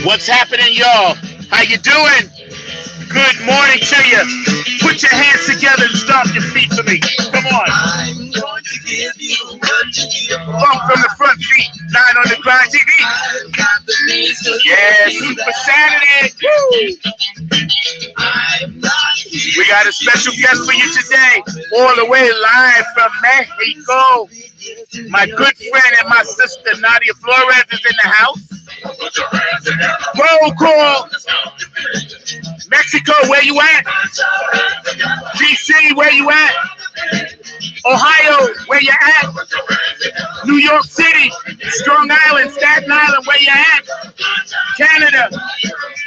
What's happening, y'all? How you doing? Good morning to you. Put your hands together and stomp your feet for me. Come on. I'm going to give you what you give. Bump from the front seat. 9 on the Grind TV. Yeah, Super Saturday. Woo! We got a special guest for you today, all the way live from Mexico. My good friend and my sister Nadia Flores is in the house. Roll call. Mexico, where you at? DC, where you at? Ohio, where you at? New York City, Strong Island, Staten Island, where you at? Canada,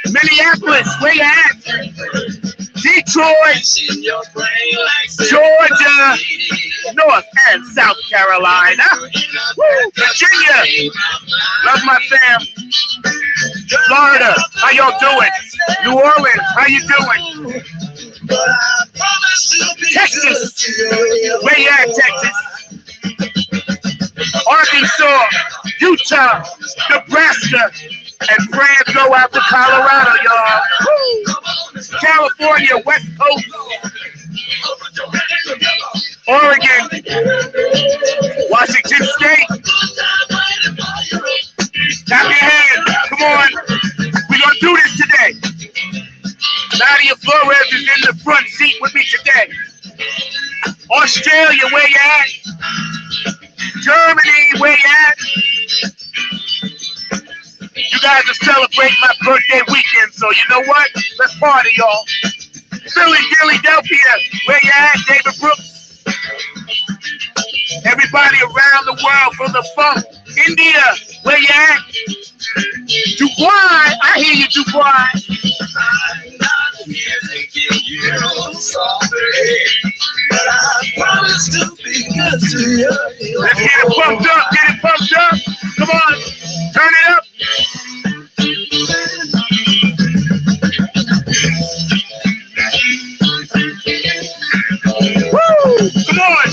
Minneapolis, where you at? Detroit, Georgia, North and South Carolina, woo, Virginia, love my fam. Florida, how y'all doing? New Orleans, how you doing? Texas, where you at, Texas? Arkansas, Utah, Nebraska, and prayers go out to Colorado, y'all. Woo. California, West Coast, Oregon, Washington State. Clap your hands. Come on. We're going to do this today. Nadia Flores is in the front seat with me today. Australia, where you at? Germany, where you at? You guys are celebrating my birthday weekend, so you know what? Let's party, y'all. Philly, Philadelphia, where you at? David Brooks. Everybody around the world from the funk. India, where you at? Dubai, I hear you, Dubai. I'm not here to give you something, but I promise to be good to you. Let's get it pumped up, get it pumped up. Come on, turn it up. Woo! Come on.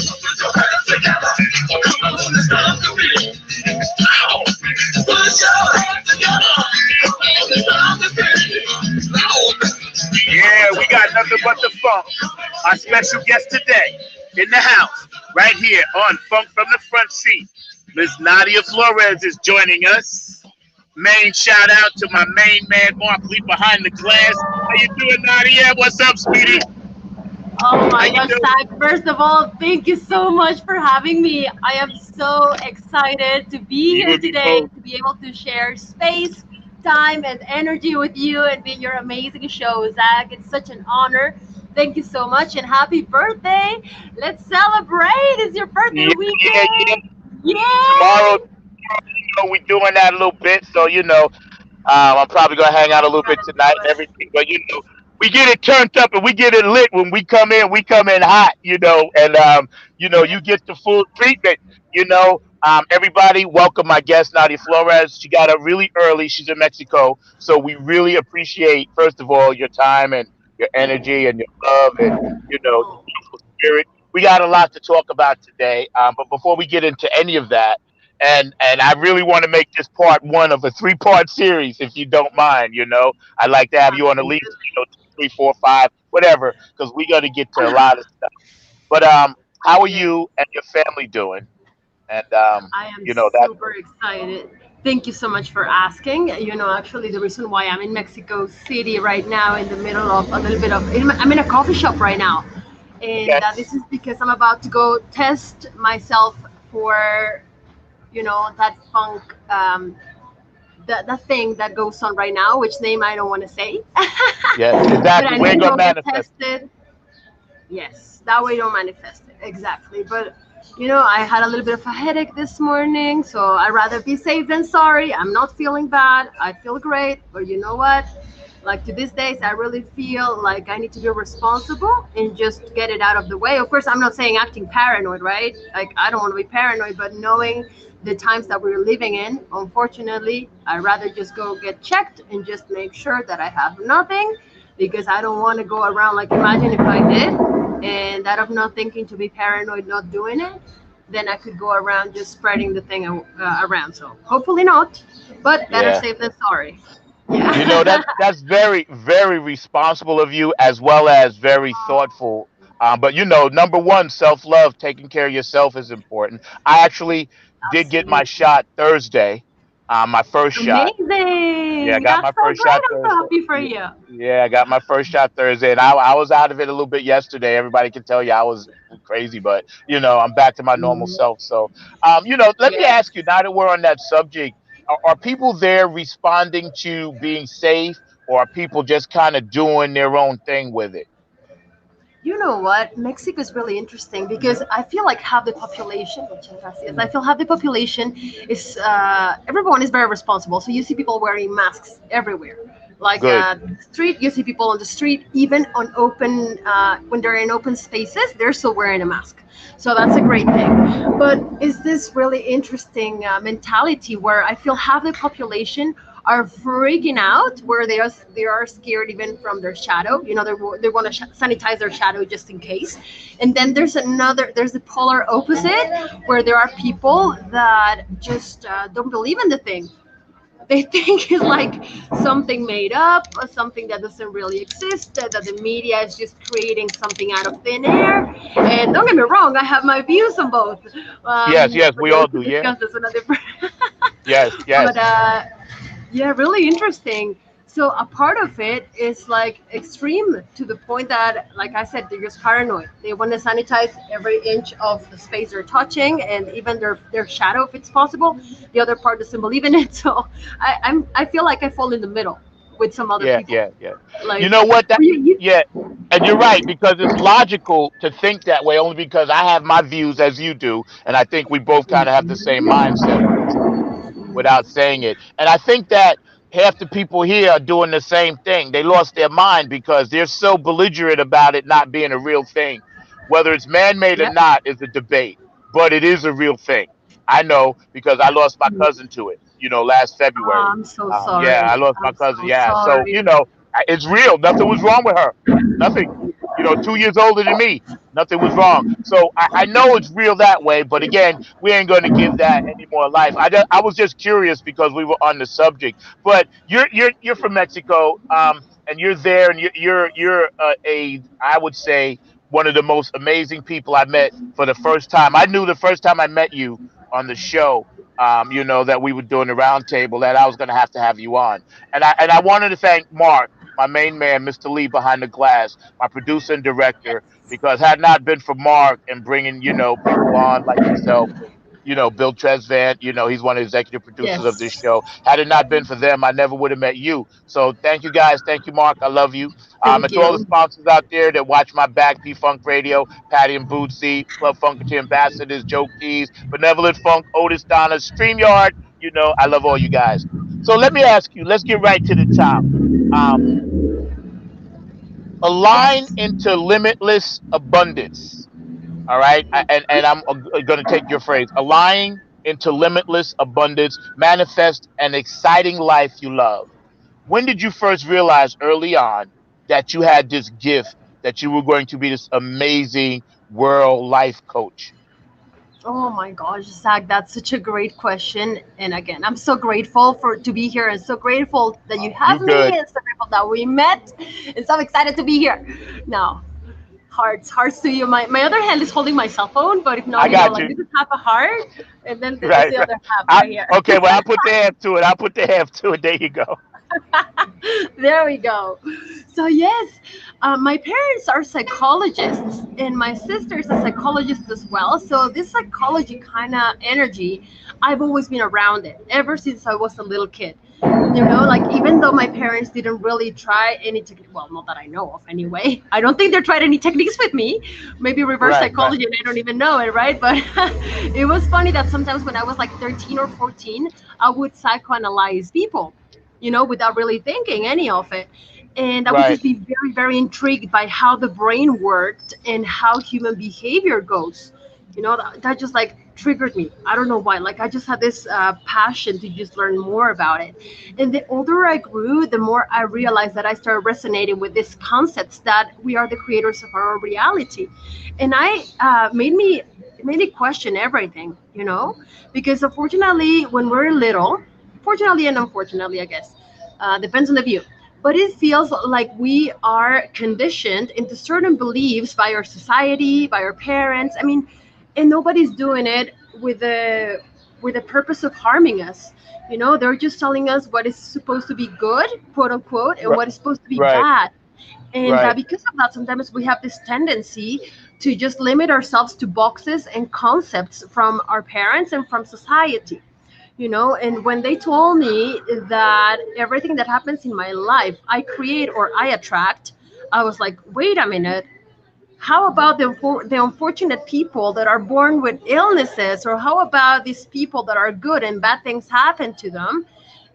Yeah, we got nothing but the funk. Our special guest today in the house, right here on Funk from the Front Seat. Miss Nadia Flores is joining us. Main shout out to my main man, Mark Lee, behind the glass. How you doing, Nadia? What's up, Speedy? Oh my gosh, Zach, first of all, thank you so much for having me. I am so excited to be here today, to be able to share space, time, and energy with you and be your amazing show, Zach. It's such an honor. Thank you so much and happy birthday. Let's celebrate. It's your birthday weekend. Yeah. Tomorrow, we're doing that a little bit, so I'm probably gonna hang out a little bit tonight and everything. But we get it turned up and we get it lit when we come in. We come in hot, and you get the full treatment. Everybody, welcome my guest Nadia Flores. She got up really early. She's in Mexico, so we really appreciate, first of all, your time and your energy and your love and the spirit. We got a lot to talk about today, but before we get into any of that. And I really want to make this part one of a 3-part series, if you don't mind. I'd like to have you on at least 3, 4, 5, whatever, because we got to get to a lot of stuff. But how are you and your family doing? And I am super excited. Thank you so much for asking. Actually, the reason why I'm in Mexico City right now, in the middle of a little bit of, I'm in a coffee shop right now, and this is because I'm about to go test myself for that funk, the thing that goes on right now, which name I don't want to say. Yes, exactly. We're going to manifest it. Yes, that way you don't manifest it. Exactly. But, I had a little bit of a headache this morning, so I'd rather be safe than sorry. I'm not feeling bad. I feel great. But you know what? Like to these days, I really feel like I need to be responsible and just get it out of the way. Of course, I'm not saying acting paranoid, right? Like I don't want to be paranoid, but knowing the times that we're living in, unfortunately, I'd rather just go get checked and just make sure that I have nothing, because I don't want to go around, like imagine if I did, and out of not thinking to be paranoid, not doing it, then I could go around just spreading the thing around. So hopefully not, but better safe than sorry. You know, Yeah. that's very, very responsible of you, as well as very thoughtful. But you know, number one, self love, taking care of yourself is important. I actually did get my Absolutely. shot Thursday, my first shot. Yeah, I Amazing. got That's my so first great. shot I'm so Thursday. happy for Yeah, you. yeah, I got my first shot Thursday, and I was out of it a little bit yesterday. Everybody can tell you I was crazy, but you know, I'm back to my normal Mhm. self. So, you know, let me Yes. ask you, now that we're on that subject, are people there responding to being safe, or are people just kind of doing their own thing with it? You know what? Mexico is really interesting because I feel like half the population, muchas gracias, I feel half the population is, everyone is very responsible. So you see people wearing masks everywhere. Like Good. street, you see people on the street, even on open, when they're in open spaces, they're still wearing a mask. So that's a great thing. But is this really interesting mentality where I feel half the population are freaking out, where they are scared even from their shadow. They want to sanitize their shadow just in case. And then there's the polar opposite, where there are people that just don't believe in the thing. They think it's like something made up, or something that doesn't really exist, that the media is just creating something out of thin air. And don't get me wrong, I have my views on both. Yes, yes, But we yeah, we all do. can Yeah. discuss this in a different. Yes, but yes. Yeah, really interesting. So a part of it is like extreme, to the point that, like I said, they're just paranoid. They want to sanitize every inch of the space they're touching, and even their shadow, if it's possible. The other part doesn't believe in it. So I feel like I fall in the middle with some other Yeah, people. yeah, yeah. You Like know what? That you yeah, and you're right, because it's logical to think that way. Only because I have my views as you do, and I think we both kind of have the same mindset on this thing, without saying it. And I think that half the people here are doing the same thing. They lost their mind because they're so belligerent about it not being a real thing. Whether it's man-made or Yep. not is a debate, but it is a real thing. I know because I lost my cousin to it. You know, last February. I'm so Yeah, sorry. I lost my I'm cousin. so Yeah, so sorry. you know, it's real. Nothing was wrong with her. Nothing. You know, 2 years older than me. Nothing was wrong. So I know it's real that way. But again, we ain't going to give that any more life. I was just curious because we were on the subject. But you're from Mexico, and you're there, and you're a, I would say, one of the most amazing people I met for the first time. I knew the first time I met you on the show, you know, that we were doing the round table, that I was going to have you on. And I wanted to thank Mark, my main man, Mr. Lee behind the glass, my producer and director, because had not been for Mark and bringing, you know, people on like yourself and, you know, Bill Tresvant, you know, he's one of the executive producers of this Yes. show. Had it not been for them, I never would have met you. So thank you guys. Thank you, Mark. I love you. Thank And to all the you. sponsors out there that watch my back, P Funk Radio, Patty and Bootsy, Club Funketeer Ambassadors, Joe Keys, Benevolent Funk, Otis Donna, StreamYard, you know, I love all you guys. So let me ask you, let's get right to the top. Um, Align Yes. into limitless abundance. All right. And I'm going to take your phrase, align into limitless abundance, manifest an exciting life you love. When did you first realize early on that you had this gift, that you were going to be this amazing world life coach? Oh my gosh, Zach, that's such a great question. And again, I'm so grateful for to be here, and so grateful that you You have me, good. and so grateful that we met, and so excited to be here. Now, hearts to you. My other hand is holding my cell phone, but if not, I like got this you. is half a heart, and then there's Right, the right. other half right here. Okay, well, I'll put the half to it. I'll put the half to it. There you go. There we go. So yes, my parents are psychologists, and my sister is a psychologist as well. So this psychology kind of energy, I've always been around it ever since I was a little kid. Like even though my parents didn't really try any technique, well, not that I know of anyway. I don't think they tried any techniques with me. Maybe reverse Right, right. psychology, and I don't even know it, right? But it was funny that sometimes when I was like 13 or 14, I would psychoanalyze people, without really thinking any of it. And I would Right. just be very, very intrigued by how the brain worked and how human behavior goes. That just like triggered me. I don't know why. Like I just had this passion to just learn more about it. And the older I grew, the more I realized that I started resonating with these concepts that we are the creators of our own reality. And I made me question everything, because unfortunately, when we're little, fortunately and unfortunately, I guess, Depends on the view. But it feels like we are conditioned into certain beliefs by our society, by our parents. I mean, and nobody's doing it with the purpose of harming us. You know, they're just telling us what is supposed to be good, quote unquote, and Right. what is supposed to be Right. bad. And Right. because of that, sometimes we have this tendency to just limit ourselves to boxes and concepts from our parents and from society. You know, and when they told me that everything that happens in my life I create or I attract, I was like, wait a minute, how about the unfortunate people that are born with illnesses, or how about these people that are good and bad things happen to them?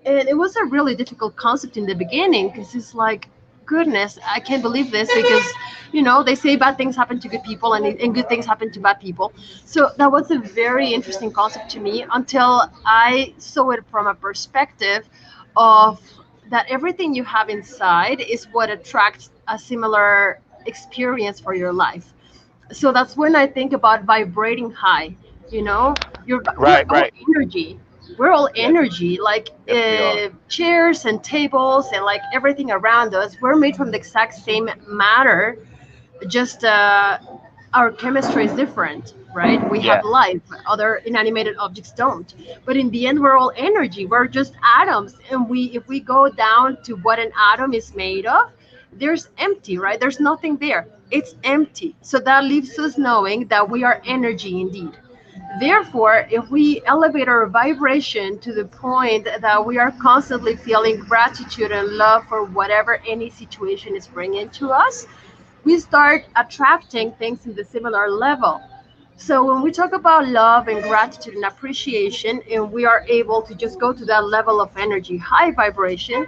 And it was a really difficult concept in the beginning, because it's like, goodness, I can't believe this, because you know, they say bad things happen to good people, and good things happen to bad people. So that was a very interesting concept to me, until I saw it from a perspective of that everything you have inside is what attracts a similar experience for your life. So that's when I think about vibrating high. You know, we're Right. all Right. energy. We're all Yes. energy, like Yes, we are. chairs and tables and like everything around us. We're made from the exact same matter, just our chemistry is different, right? We have Yeah. life, other inanimated objects don't. But in the end, we're all energy. We're just atoms, and we, if we go down to what an atom is made of, there's empty, right? There's nothing there. It's empty. So that leaves us knowing that we are energy indeed. Therefore, if we elevate our vibration to the point that we are constantly feeling gratitude and love for whatever any situation is bringing to us, we start attracting things in the similar level. So when we talk about love and gratitude and appreciation, and we are able to just go to that level of energy, high vibration,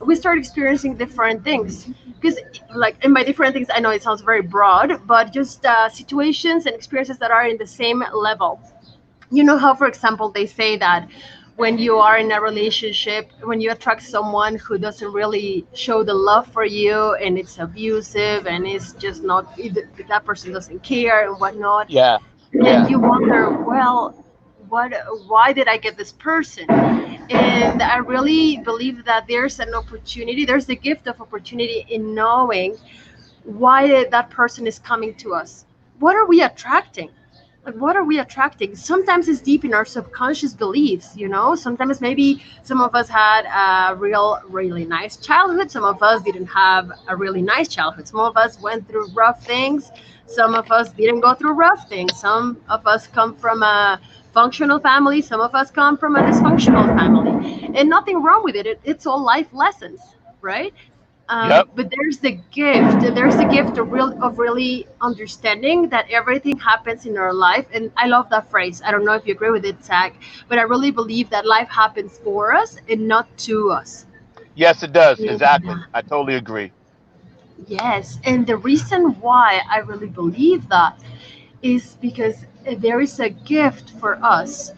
we start experiencing different things. Because, like, and by different things, I know it sounds very broad, but just situations and experiences that are in the same level. You know how, for example, they say that when you are in a relationship, when you attract someone who doesn't really show the love for you, and it's abusive, and it's just not, that person doesn't care and whatnot, Yeah. and Yeah. you wonder, well, what, why did I get this person? And I really believe that there's an opportunity, there's the gift of opportunity in knowing why that person is coming to us. What are we attracting? Like, what are we attracting? Sometimes it's deep in our subconscious beliefs, you know. Sometimes maybe some of us had a really nice childhood. Some of us didn't have a really nice childhood. Some of us went through rough things. Some of us didn't go through rough things. Some of us come from a functional family. Some of us come from a dysfunctional family. And nothing wrong with it. It's all life lessons, right? Yep. But there's the gift. There's the gift of really understanding that everything happens in our life. And I love that phrase. I don't know if you agree with it, Zach, but I really believe that life happens for us and not to us. Yes, it does. And, Exactly. I totally agree. yes, and the reason why I really believe that is because there is a gift for us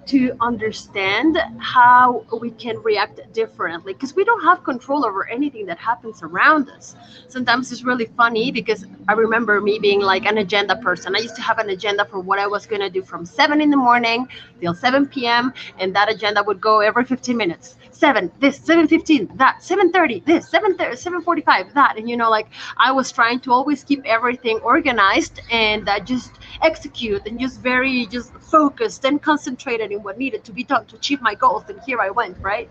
to understand how we can react differently, because we don't have control over anything that happens around us. Sometimes it's really funny, because I remember me being like an agenda person. I used to have an agenda for what I was going to do from 7 in the morning till 7 p.m., and that agenda would go every 15 minutes. 7 this, 7:15 that, 7:30 this, 7:30, 7:45 that. And you know, like, I was trying to always keep everything organized, and just execute, and just very just focused and concentrated in what needed to be done to achieve my goals. And here I went, right?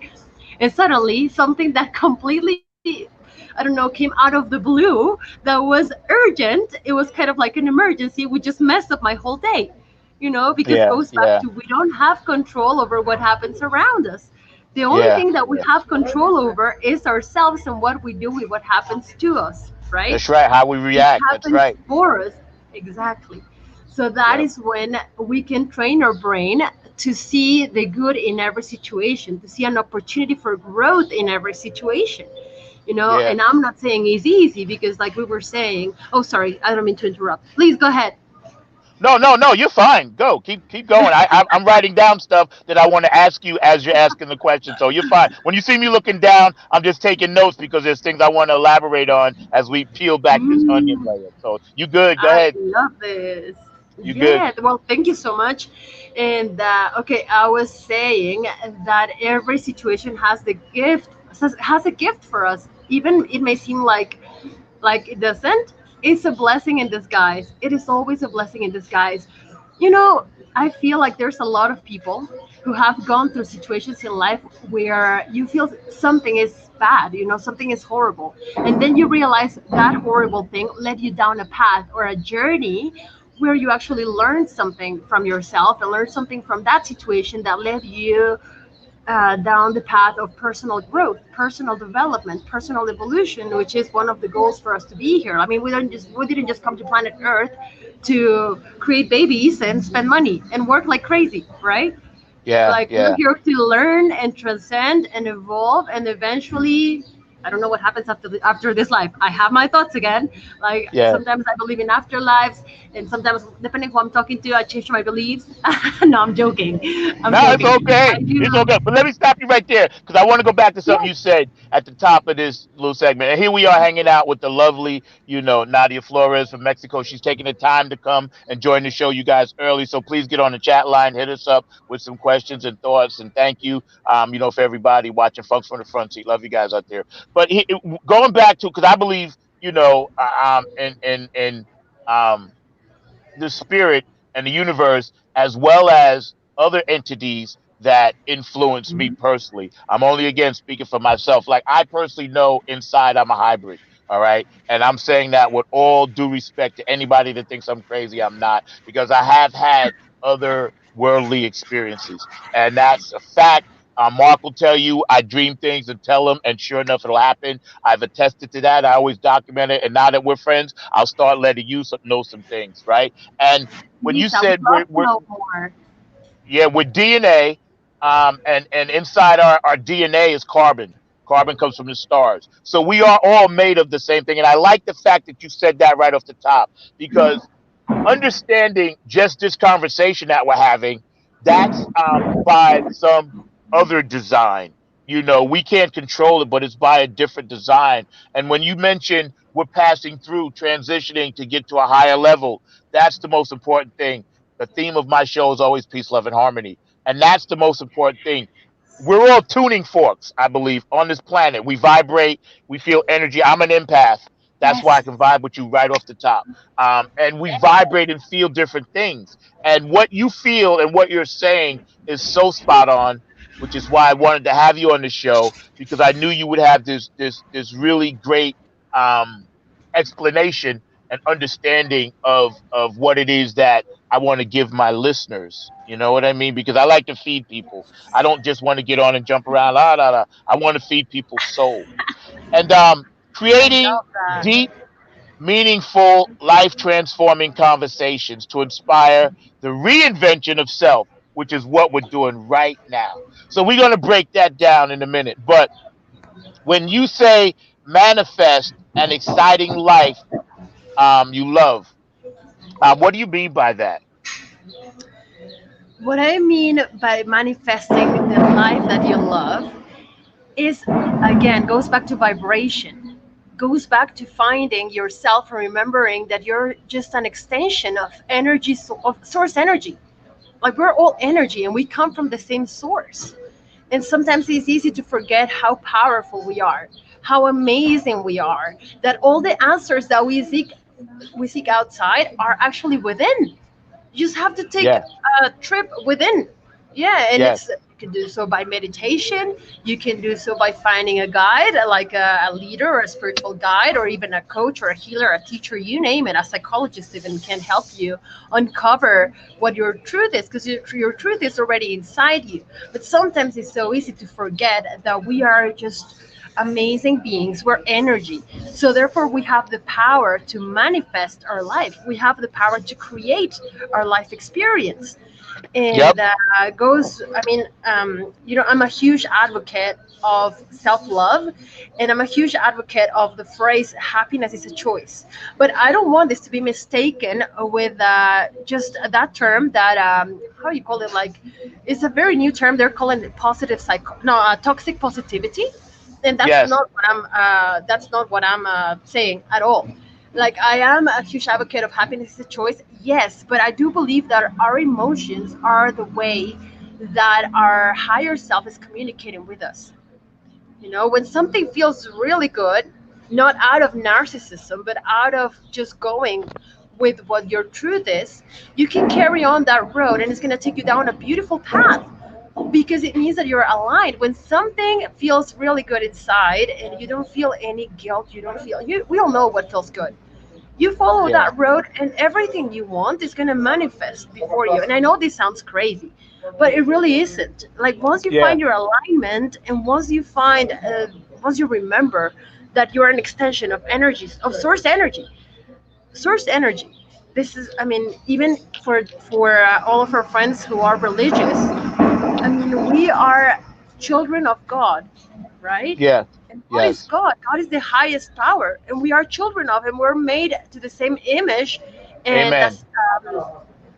And suddenly something that completely, I don't know, came out of the blue, that was urgent, it was kind of like an emergency, would just mess up my whole day. You know, because it Yeah. goes back Yeah. to, we don't have control over what happens around us. The only Yeah. thing that we Yeah. have control over is ourselves and what we do with what happens to us, right? That's right. How we It react. That's happens right. for us. Exactly. So that Yep. is when we can train our brain to see the good in every situation, to see an opportunity for growth in every situation. You know, Yeah. and I'm not saying it's easy, because like we were saying, oh, sorry, I don't mean to interrupt. Please go ahead. No, no, no. You're fine. Go. Keep going. I'm writing down stuff that I want to ask you as you're asking the question. So you're fine. When you see me looking down, I'm just taking notes because there's things I want to elaborate on as we peel back this onion Mm, layer. So you good. Go I ahead. love this. You good. Yeah, well, thank you so much. And okay, I was saying that every situation has the gift has a gift for us. Even it may seem like it doesn't. It's a blessing in disguise. It is always a blessing in disguise. You know, I feel like there's a lot of people who have gone through situations in life where you feel something is bad, something is horrible. And then you realize that horrible thing led you down a path or a journey where you actually learned something from yourself and learned something from that situation that led you down the path of personal growth, personal development, personal evolution, which is one of the goals for us to be here. I mean, we didn't just come to planet Earth to create babies and spend money and work like crazy, right? Yeah, Like we're yeah, here to learn and transcend and evolve and eventually I don't know what happens after this life. I have my thoughts again. Like yeah. sometimes I believe in afterlives, and sometimes depending who I'm talking to, I change my beliefs. No, I'm joking. I'm No, it's joking. okay. I do. It's okay. But let me stop you right there because I want to go back to something Yes, you said at the top of this little segment. And here we are hanging out with the lovely, Nadia Flores from Mexico. She's taking the time to come and join the show, you guys, early. So please get on the chat line, hit us up with some questions and thoughts. And thank you, for everybody watching, folks from the front seat. Love you guys out there. But going back to, because I believe, in um, the spirit and the universe, as well as other entities that influence me personally. I'm only again speaking for myself. Like I personally know inside I'm a hybrid. All right. And I'm saying that with all due respect to anybody that thinks I'm crazy. I'm not, because I have had other worldly experiences. And that's a fact. Mark will tell you I dream things and tell him, and sure enough, it'll happen. I've attested to that. I always document it. And now that we're friends, I'll start letting you know some things, right? And when you please, I would said love to know more. yeah, with DNA, and inside our DNA is carbon. Carbon comes from the stars. So we are all made of the same thing. And I like the fact that you said that right off the top, because understanding just this conversation that we're having, that's by some other design. We can't control it, but it's by a different design. And when you mention we're passing through, transitioning to get to a higher level, that's the most important thing. The theme of my show is always peace, love, and harmony. And that's the most important thing. We're all tuning forks, I believe, on this planet. We vibrate, we feel energy. I'm an empath. That's why I Yes. can vibe with you right off the top. And we vibrate and feel different things. And what you feel and what you're saying is so spot on, which is why I wanted to have you on the show, because I knew you would have this really great um, explanation and understanding of what it is that I want to give my listeners. You know what I mean? Because I like to feed people. I don't just want to get on and jump around. La la la. I want to feed people's soul. And I creating love that. deep, meaningful, life transforming conversations to inspire the reinvention of self, which is what we're doing right now. So we're going to break that down in a minute. But when you say manifest an exciting life you love, what do you mean by that? What I mean by manifesting the life that you love is, again, goes back to vibration, goes back to finding yourself and remembering that you're just an extension of energy, of source energy. Like we're all energy and we come from the same source. And sometimes it's easy to forget how powerful we are, how amazing we are, that all the answers that we seek outside are actually within. You just have to take Yes, a trip within. Yeah, and yes, you can do so by meditation. You can do so by finding a guide, like a leader or a spiritual guide, or even a coach or a healer, a teacher, you name it. A psychologist even can help you uncover what your truth is, because your truth is already inside you. But sometimes it's so easy to forget that we are just amazing beings. We're energy. So therefore we have the power to manifest our life. We have the power to create our life experience. yep, And goes, I mean, I'm a huge advocate of self-love, and I'm a huge advocate of the phrase happiness is a choice. But I don't want this to be mistaken with just that term that how you call it, like it's a very new term. They're calling it positive psycho no toxic positivity, and yes. that's not what I'm saying at all. Like I am a huge advocate of happiness is a choice, yes, but I do believe that our emotions are the way that our higher self is communicating with us. When something feels really good, not out of narcissism, but out of just going with what your truth is, you can carry on that road and it's going to take you down a beautiful path because it means that you're aligned. When something feels really good inside and you don't feel any guilt, you don't feel, we all know what feels good. You follow Yeah. that road and everything you want is going to manifest before you. And I know this sounds crazy, but it really isn't. Like once you Yeah. find your alignment and once you remember that you're an extension of energies, of source energy. This is, I mean, even for all of our friends who are religious, I mean, we are children of God, right? Yes. And what is Yes. God? God is the highest power, and we are children of Him. We're made to the same image, and Amen. that's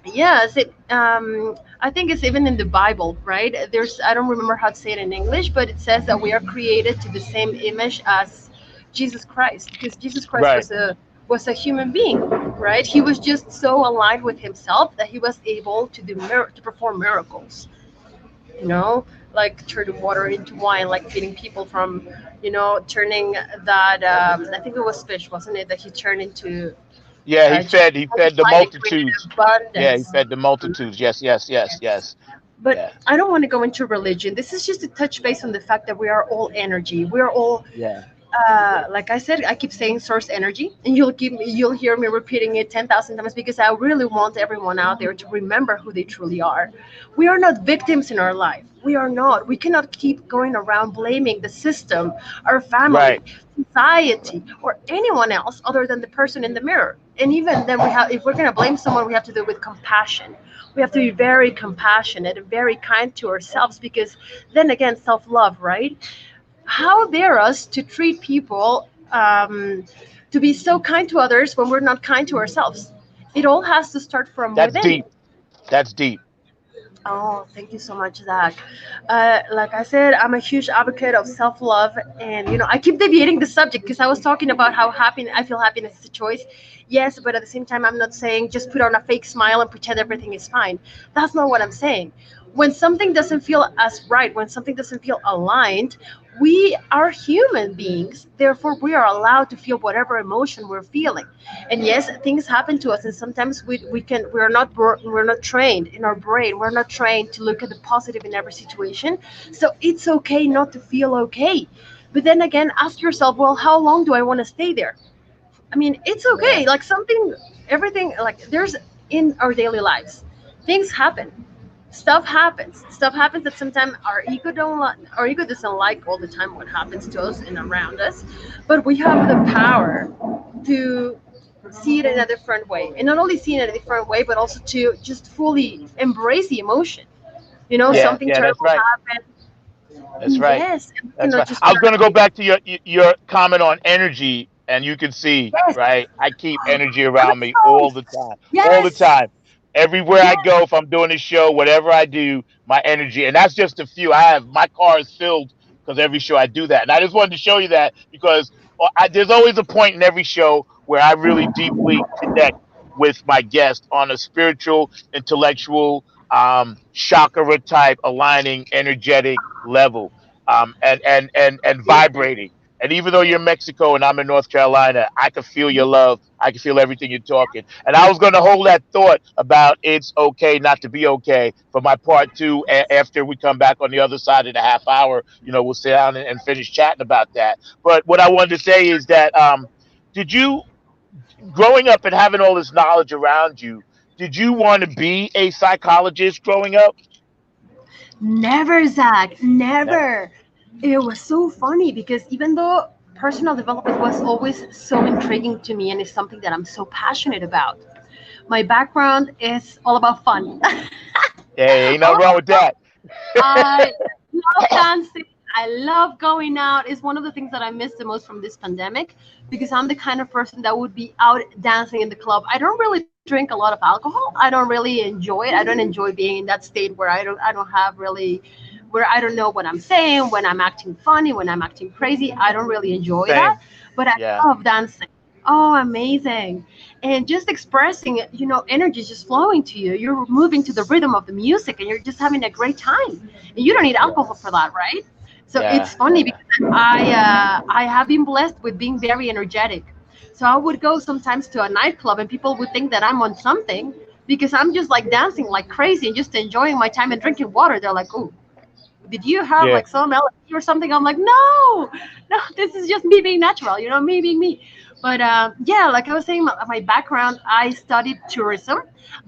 yes. I think it's even in the Bible, right? I don't remember how to say it in English, but it says that we are created to the same image as Jesus Christ, because Jesus Christ Right. was a human being, right? He was just so aligned with Himself that He was able to to perform miracles, you know, like turning water into wine, like feeding people from, turning that, I think it was fish, wasn't it, that he turned into, Yeah, just he fed the multiplied and created multitudes. Yeah, he abundance. fed the multitudes. Yes, yes, yes, Yes. yes. But Yeah. I don't want to go into religion. This is just to touch base on the fact that we are all energy. We are all, Yeah. like I said, I keep saying source energy, and you'll hear me repeating it 10,000 times because I really want everyone out there to remember who they truly are. We are not victims in our life. We are not. We cannot keep going around blaming the system, our family, Right. society, or anyone else other than the person in the mirror. And even then, if we're gonna blame someone, we have to do it with compassion. We have to be very compassionate and very kind to ourselves because then again, self love, right? How dare us to treat people, to be so kind to others when we're not kind to ourselves? It all has to start from That's within. deep. That's deep. Oh, thank you so much, Zach. Like I said, I'm a huge advocate of self love, and I keep deviating the subject because I was talking about how happy I feel happiness is a choice. Yes, but at the same time, I'm not saying just put on a fake smile and pretend everything is fine. That's not what I'm saying. When something doesn't feel as right, when something doesn't feel aligned, we are human beings. Therefore, we are allowed to feel whatever emotion we're feeling. And yes, things happen to us, and sometimes we're not trained in our brain. We're not trained to look at the positive in every situation. So it's okay not to feel okay. But then again, ask yourself, well, how long do I want to stay there? I mean, it's Yeah. okay. Like everything, like there's in our daily lives, things happen. Stuff happens. Stuff happens that sometimes our ego doesn't like all the time what happens to us and around us, but we have the power to see it in a different way, and not only see it in a different way, but also to just fully embrace the emotion. Yeah. Something Yeah. That's terrible right. happened. That's right. Yes, and we That's cannot right. just I was turn going to go away. back to your comment on energy, and you can see, Yes, right? I keep energy around me all the crystals. time, all the Yes, time. Everywhere I yes, go, if I'm doing a show, whatever I do, my energy, and that's just a few. I have my car is filled because every show I do that, and I just wanted to show you that because there's always a point in every show where I really deeply connect with my guest on a spiritual, intellectual, chakra type aligning energetic level, and vibrating. And even though you're in Mexico and I'm in North Carolina, I can feel your love. I can feel everything you're talking. And I was going to hold that thought about it's okay not to be okay for my part two. After we come back on the other side of the half hour, we'll sit down and finish chatting about that. But what I wanted to say is that, did you, growing up and having all this knowledge around you, did you want to be a psychologist growing up? never, Zach, Never. never. It was so funny because even though personal development was always so intriguing to me and is something that I'm so passionate about, my background is all about fun. Hey, ain't All nothing wrong with about that. I love dancing. I love going out. It's one of the things that I miss the most from this pandemic because I'm the kind of person that would be out dancing in the club. I don't really drink a lot of alcohol. I don't really enjoy it. I don't enjoy being in that state where I don't have really where I don't know what I'm saying, when I'm acting funny, when I'm acting crazy. I don't really enjoy that, Same. but I Yeah. love dancing. Oh, amazing. And just expressing, energy is just flowing to you. You're moving to the rhythm of the music and you're just having a great time. And you don't need Yeah. alcohol for that, right? So it's Yeah, funny yeah, because I have been blessed with being very energetic. So I would go sometimes to a nightclub and people would think that I'm on something because I'm just like dancing like crazy and just enjoying my time and drinking water. They're like, "Oh, did you have yeah. like some LSD or something?" I'm like, "No, no, this is just me being natural, me being me." But yeah, like I was saying, my background, I studied tourism.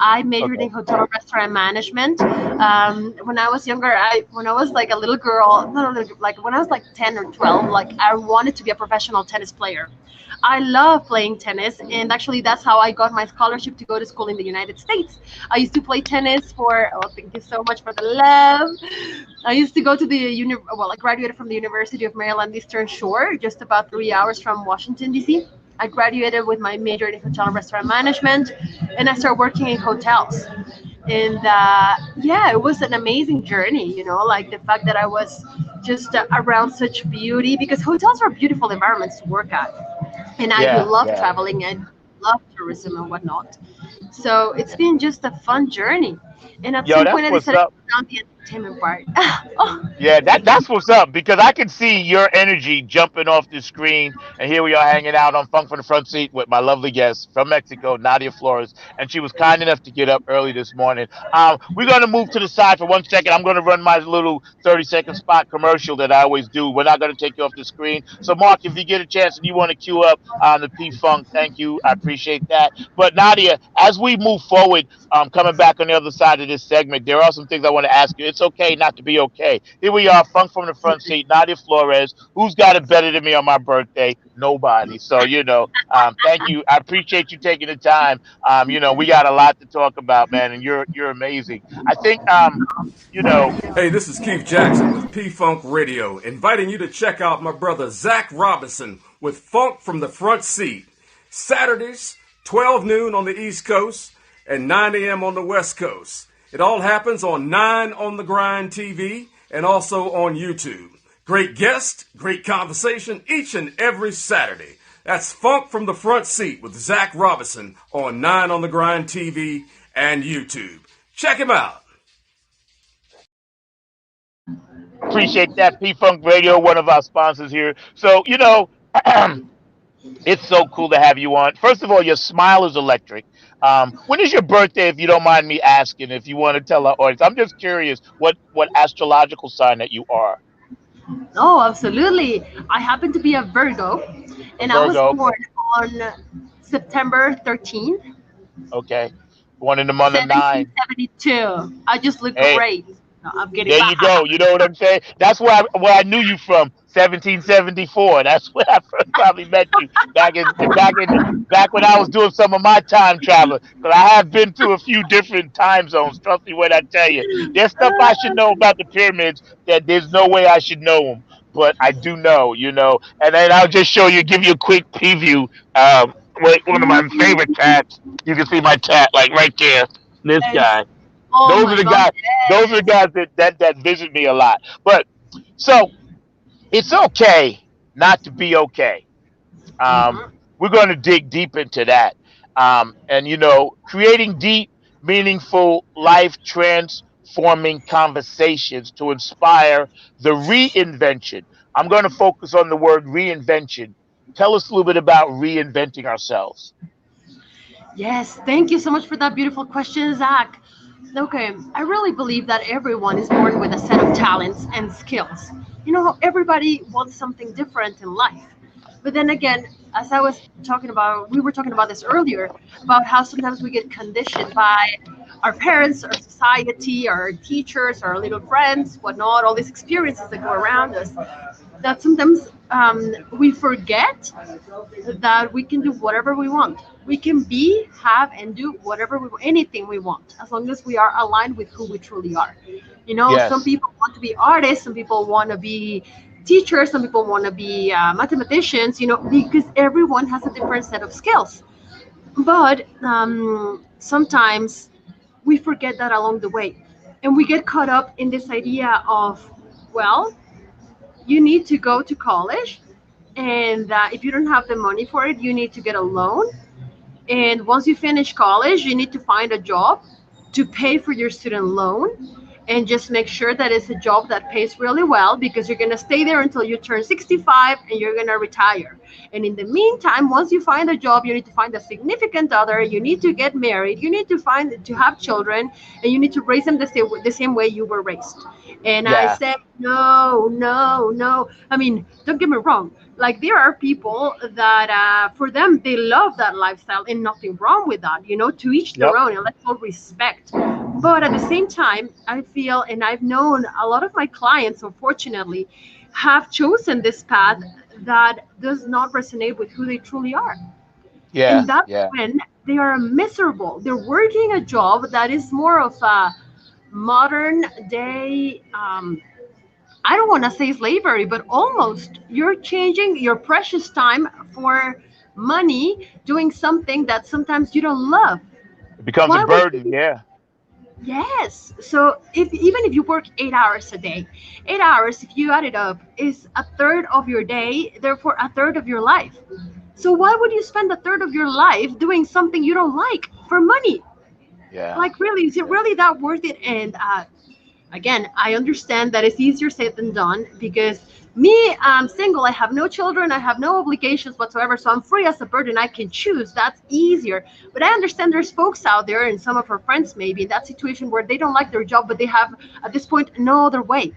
I majored in Okay. hotel and restaurant management. When I was younger, when I was like a little girl, not a little, like when I was like 10 or 12, like I wanted to be a professional tennis player. I love playing tennis, and actually, that's how I got my scholarship to go to school in the United States. I used to play tennis for. Oh, thank you so much for the love. I used to go to the well, I graduated from the University of Maryland Eastern Shore, just about 3 hours from Washington D.C. I graduated with my major in hotel and restaurant management, and I started working in hotels. And yeah, it was an amazing journey. Like the fact that I was just around such beauty, because hotels are beautiful environments to work at, and I do Yeah, love yeah, traveling and love tourism and whatnot. So it's been just a fun journey. And at yo, some point, that's I what's decided up. to put down the entertainment part. Oh, Yeah, that's what's up because I can see your energy jumping off the screen, and here we are hanging out on Funk from the Front Seat with my lovely guest from Mexico, Nadia Flores, and she was kind enough to get up early this morning. We're gonna move to the side for 1 second. I'm gonna run my little 30-second spot commercial that I always do. We're not gonna take you off the screen. So, Mark, if you get a chance and you want to queue up the P Funk, thank you, I appreciate that. But Nadia, as we move forward, coming back on the other side of this segment, there are some things I want to ask you. It's okay not to be okay. Here we are, Funk from the Front Seat, Nadia Flores. Who's got it better than me on my birthday? Nobody. So, thank you. I appreciate you taking the time. We got a lot to talk about, man, and you're amazing. I think, you know, Hey, this is Keith Jackson with P Funk Radio, inviting you to check out my brother Zach Robinson with Funk from the Front Seat. Saturdays, 12 noon on the East Coast and 9 a.m. on the West Coast. It all happens on 9 on the Grind TV and also on YouTube. Great guest, great conversation each and every Saturday. That's Funk from the Front Seat with Zach Robinson on 9 on the Grind TV and YouTube. Check him out. appreciate that. P Funk Radio, one of our sponsors here. So, it's so cool to have you on. First of all, your smile is electric. When is your birthday, if you don't mind me asking, if you want to tell our audience? I'm just curious what astrological sign that you are. oh, absolutely. I happen to be a Virgo, A and I was Virgo, born okay. on September 13th, Okay. Born in the month of nine. 1772. I just look Hey, great. No, I'm kidding. there you go. You know what I'm saying? That's where I knew you from. 1774. That's where I first probably met you back when I was doing some of my time traveling. Because I have been to a few different time zones. Trust me when I tell you, there's stuff I should know about the pyramids that there's no way I should know them, but I do know. And then I'll just give you a quick preview. One of my favorite cats. You can see my cat like right there. This Yes. guy. Oh Those are my the God. guys. Those are the guys that visit me a lot. But so it's okay not to be okay. Um, Mhm. we're going to dig deep into that. And creating deep, meaningful, life transforming conversations to inspire the reinvention. I'm going to focus on the word reinvention. Tell us a little bit about reinventing ourselves. Yes, thank you so much for that beautiful question, Zach. Okay, I really believe that everyone is born with a set of talents and skills. Everybody wants something different in life. But then again, as I was talking about, we were talking about this earlier, about how sometimes we get conditioned by our parents, our society, our teachers, our little friends, whatnot, all these experiences that go around us, that sometimes we forget that we can do whatever we want. We can be, have, and do whatever anything we want, as long as we are aligned with who we truly are. Some Yes. people want to be artists, some people want to be teachers, some people want to be mathematicians, because everyone has a different set of skills. But sometimes we forget that along the way. And we get caught up in this idea of, well, you need to go to college, and if you don't have the money for it, you need to get a loan, and once you finish college, you need to find a job to pay for your student loan. and just make sure that it's a job that pays really well, because you're going to stay there until you turn 65 and you're going to retire. And in the meantime, once you find a job, you need to find a significant other, you need to get married, you need to have children, and you need to raise them the same way you were raised. And I Yeah. said, no, no, no. I mean, don't get me wrong. Like, there are people that, for them, they love that lifestyle, and nothing wrong with that. To each their Yep. own, and let's all respect. But at the same time, I feel, and I've known a lot of my clients, unfortunately, have chosen this path that does not resonate with who they truly are. Yeah. And that's Yeah. when they are miserable. They're working a job that is more of a modern day, I don't want to say slavery, but almost. You're changing your precious time for money, doing something that sometimes you don't love. It becomes a Why would burden. you? Yeah. Yes. So, if even if you work 8 hours a day, 8 hours, if you add it up, is a third of your day, therefore a third of your life. So why would you spend a third of your life doing something you don't like for money? Yeah. Like, really, is it Yeah. really that worth it? And again, I understand that it's easier said than done, because me, I'm single, I have no children, I have no obligations whatsoever, so I'm free as a bird and I can choose. That's easier. But I understand there's folks out there, and some of our friends maybe, in that situation where they don't like their job, but they have, at this point, no other way.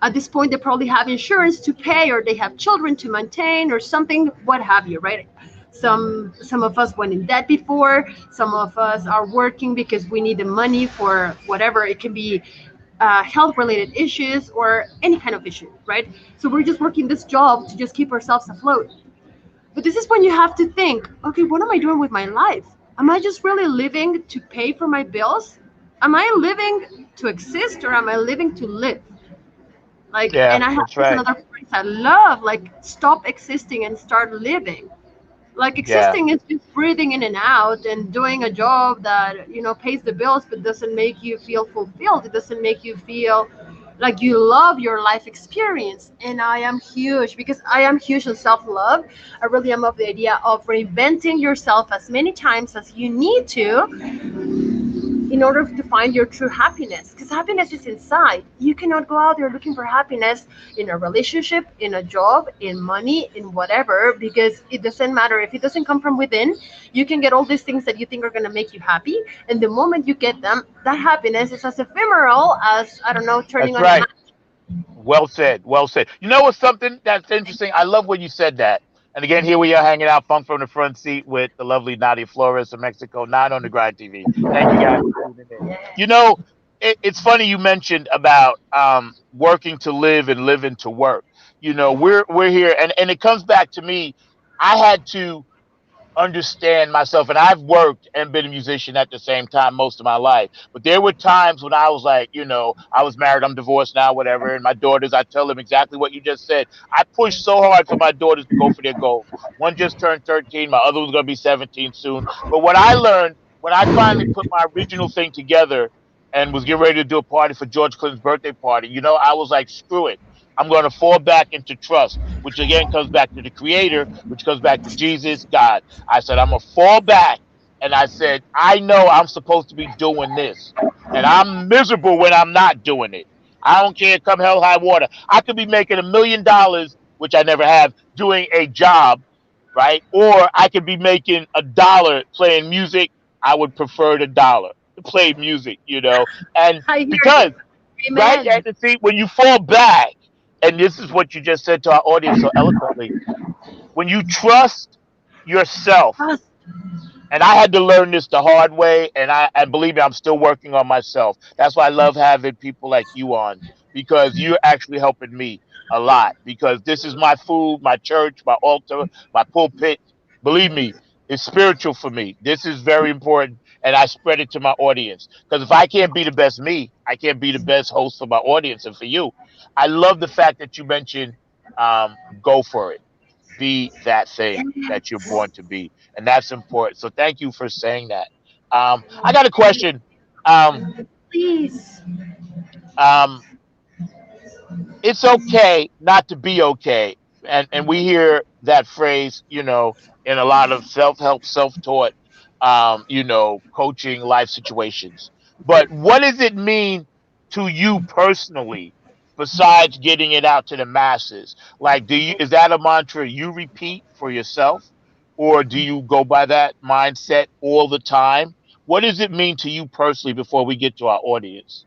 At this point, they probably have insurance to pay, or they have children to maintain, or something, what have you, right? Some of us went in debt before. Some of us are working because we need the money for whatever. It can be health related issues or any kind of issue, right? So we're just working this job to just keep ourselves afloat. But this is when you have to think, okay, what am I doing with my life? Am I just really living to pay for my bills? Am I living to exist, or am I living to live? Like, Yeah. and I have That's this right. another phrase I love, like, stop existing and start living. Like, Yeah. existing is just breathing in and out and doing a job that, pays the bills, but doesn't make you feel fulfilled. It doesn't make you feel like you love your life experience. And I am huge, because I am huge on self-love. I really am of the idea of reinventing yourself as many times as you need to, in order to find your true happiness, because happiness is inside. You cannot go out there looking for happiness in a relationship, in a job, in money, in whatever, because it doesn't matter if it doesn't come from within. You can get all these things that you think are going to make you happy, and the moment you get them, that happiness is as ephemeral as, I don't know, turning That's on a right. match. Well said. Well said. You know what's something that's interesting? I love when you said that. And again, here we are hanging out, funk from the front seat with the lovely Nadia Flores of Mexico, 9 on the Grind TV. Thank you guys for tuning in. You know, it's funny you mentioned about working to live and living to work. We're here, and it comes back to me. I had to understand myself, and I've worked and been a musician at the same time most of my life, but there were times when I was like, I was married, I'm divorced now, whatever, and my daughters, I tell them exactly what you just said. I pushed so hard for my daughters to go for their goals. One just turned 13, my other was going to be 17 soon. But what I learned when I finally put my original thing together and was getting ready to do a party for George Clinton's birthday party, I was like, screw it, I'm going to fall back into trust, which again comes back to the creator, which comes back to Jesus, God. I said, I'm going to fall back. And I said, I know I'm supposed to be doing this. And I'm miserable when I'm not doing it. I don't care, come hell, high water. I could be making $1 million, which I never have, doing a job, right? Or I could be making $1 playing music. I would prefer the dollar to play music. And I hear you. because, right? Amen. And see, when you fall back, and this is what you just said to our audience so eloquently, when you trust yourself, Trust. and I had to learn this the hard way, and believe me, I'm still working on myself. That's why I love having people like you on, because you're actually helping me a lot, because this is my food, my church, my altar, my pulpit. Believe me, it's spiritual for me. This is very important, and I spread it to my audience, because if I can't be the best me, I can't be the best host for my audience and for you. I love the fact that you mentioned, go for it, be that thing that you're born to be, and that's important. So thank you for saying that. I got a question. Um, Please. um, it's okay not to be okay, and we hear that phrase, in a lot of self help, self taught, coaching life situations. But what does it mean to you personally, besides getting it out to the masses? Like, is that a mantra you repeat for yourself, or do you go by that mindset all the time? What does it mean to you personally before we get to our audience?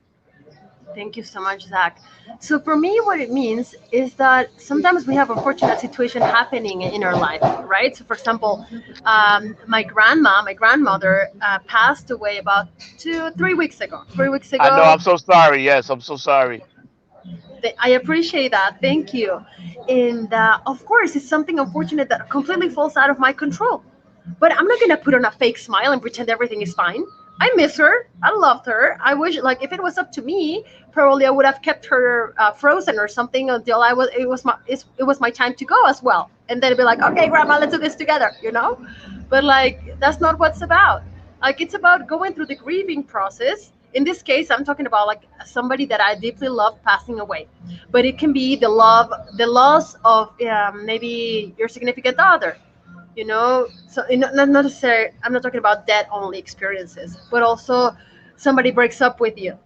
Thank you so much, Zach. So for me, what it means is that sometimes we have unfortunate situation happening in our life, right? So for example, my grandmother, passed away about 3 weeks ago. 3 weeks I know, ago, I'm so sorry. Yes, I'm so sorry. I appreciate that. Thank you. And of course, it's something unfortunate that completely falls out of my control. But I'm not gonna put on a fake smile and pretend everything is fine. I miss her. I loved her. I wish, like, if it was up to me, probably I would have kept her frozen or something until I was. It was my time to go as well. And then it'd be like, okay, grandma, let's do this together. But like, that's not what's about. Like, it's about going through the grieving process. In this case, I'm talking about like somebody that I deeply love passing away. But it can be the loss of maybe your significant other. So not necessarily, I'm not talking about death only experiences, but also somebody breaks up with you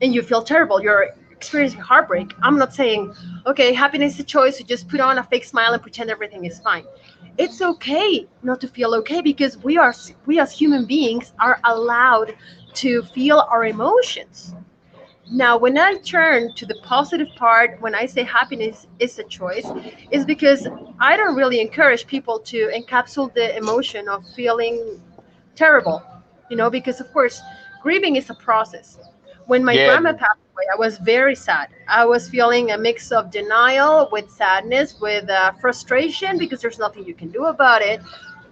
and you feel terrible, you're experiencing heartbreak. I'm not saying, okay, happiness is a choice, you just put on a fake smile and pretend everything is fine. It's okay not to feel okay, because we as human beings are allowed to feel our emotions. Now, when I turn to the positive part, when I say happiness is a choice, is because I don't really encourage people to encapsulate the emotion of feeling terrible, because of course, grieving is a process. When my Yeah, grandma passed away, I was very sad. I was feeling a mix of denial with sadness, with frustration because there's nothing you can do about it,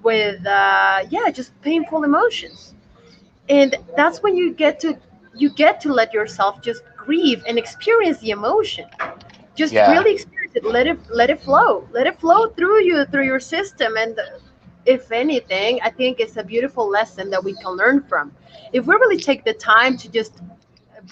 with, yeah, just painful emotions. And that's when you get to let yourself just grieve and experience the emotion. Just yeah, really experience it. Let it flow through you, through your system. And if anything, I think it's a beautiful lesson that we can learn from. If we really take the time to just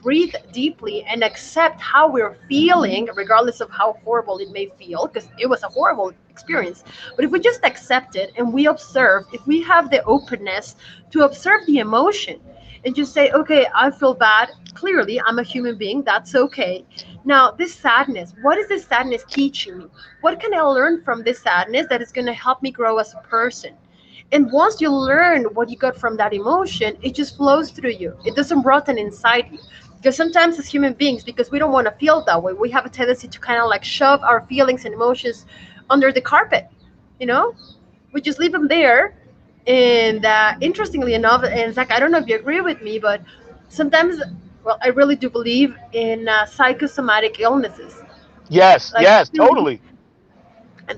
breathe deeply and accept how we're feeling, regardless of how horrible it may feel, because it was a horrible experience. But if we just accept it and we observe, if we have the openness to observe the emotion and just say, okay, I feel bad. Clearly, I'm a human being. That's okay. Now, this sadness, what is this sadness teaching me? What can I learn from this sadness that is going to help me grow as a person? And once you learn what you got from that emotion, it just flows through you. It doesn't rotten inside you. Because sometimes as human beings, because we don't want to feel that way, we have a tendency to kind of like shove our feelings and emotions under the carpet. You know, we just leave them there. And interestingly enough, and Zach, I don't know if you agree with me, but sometimes, well, I really do believe in psychosomatic illnesses. yes, Like, yes, totally.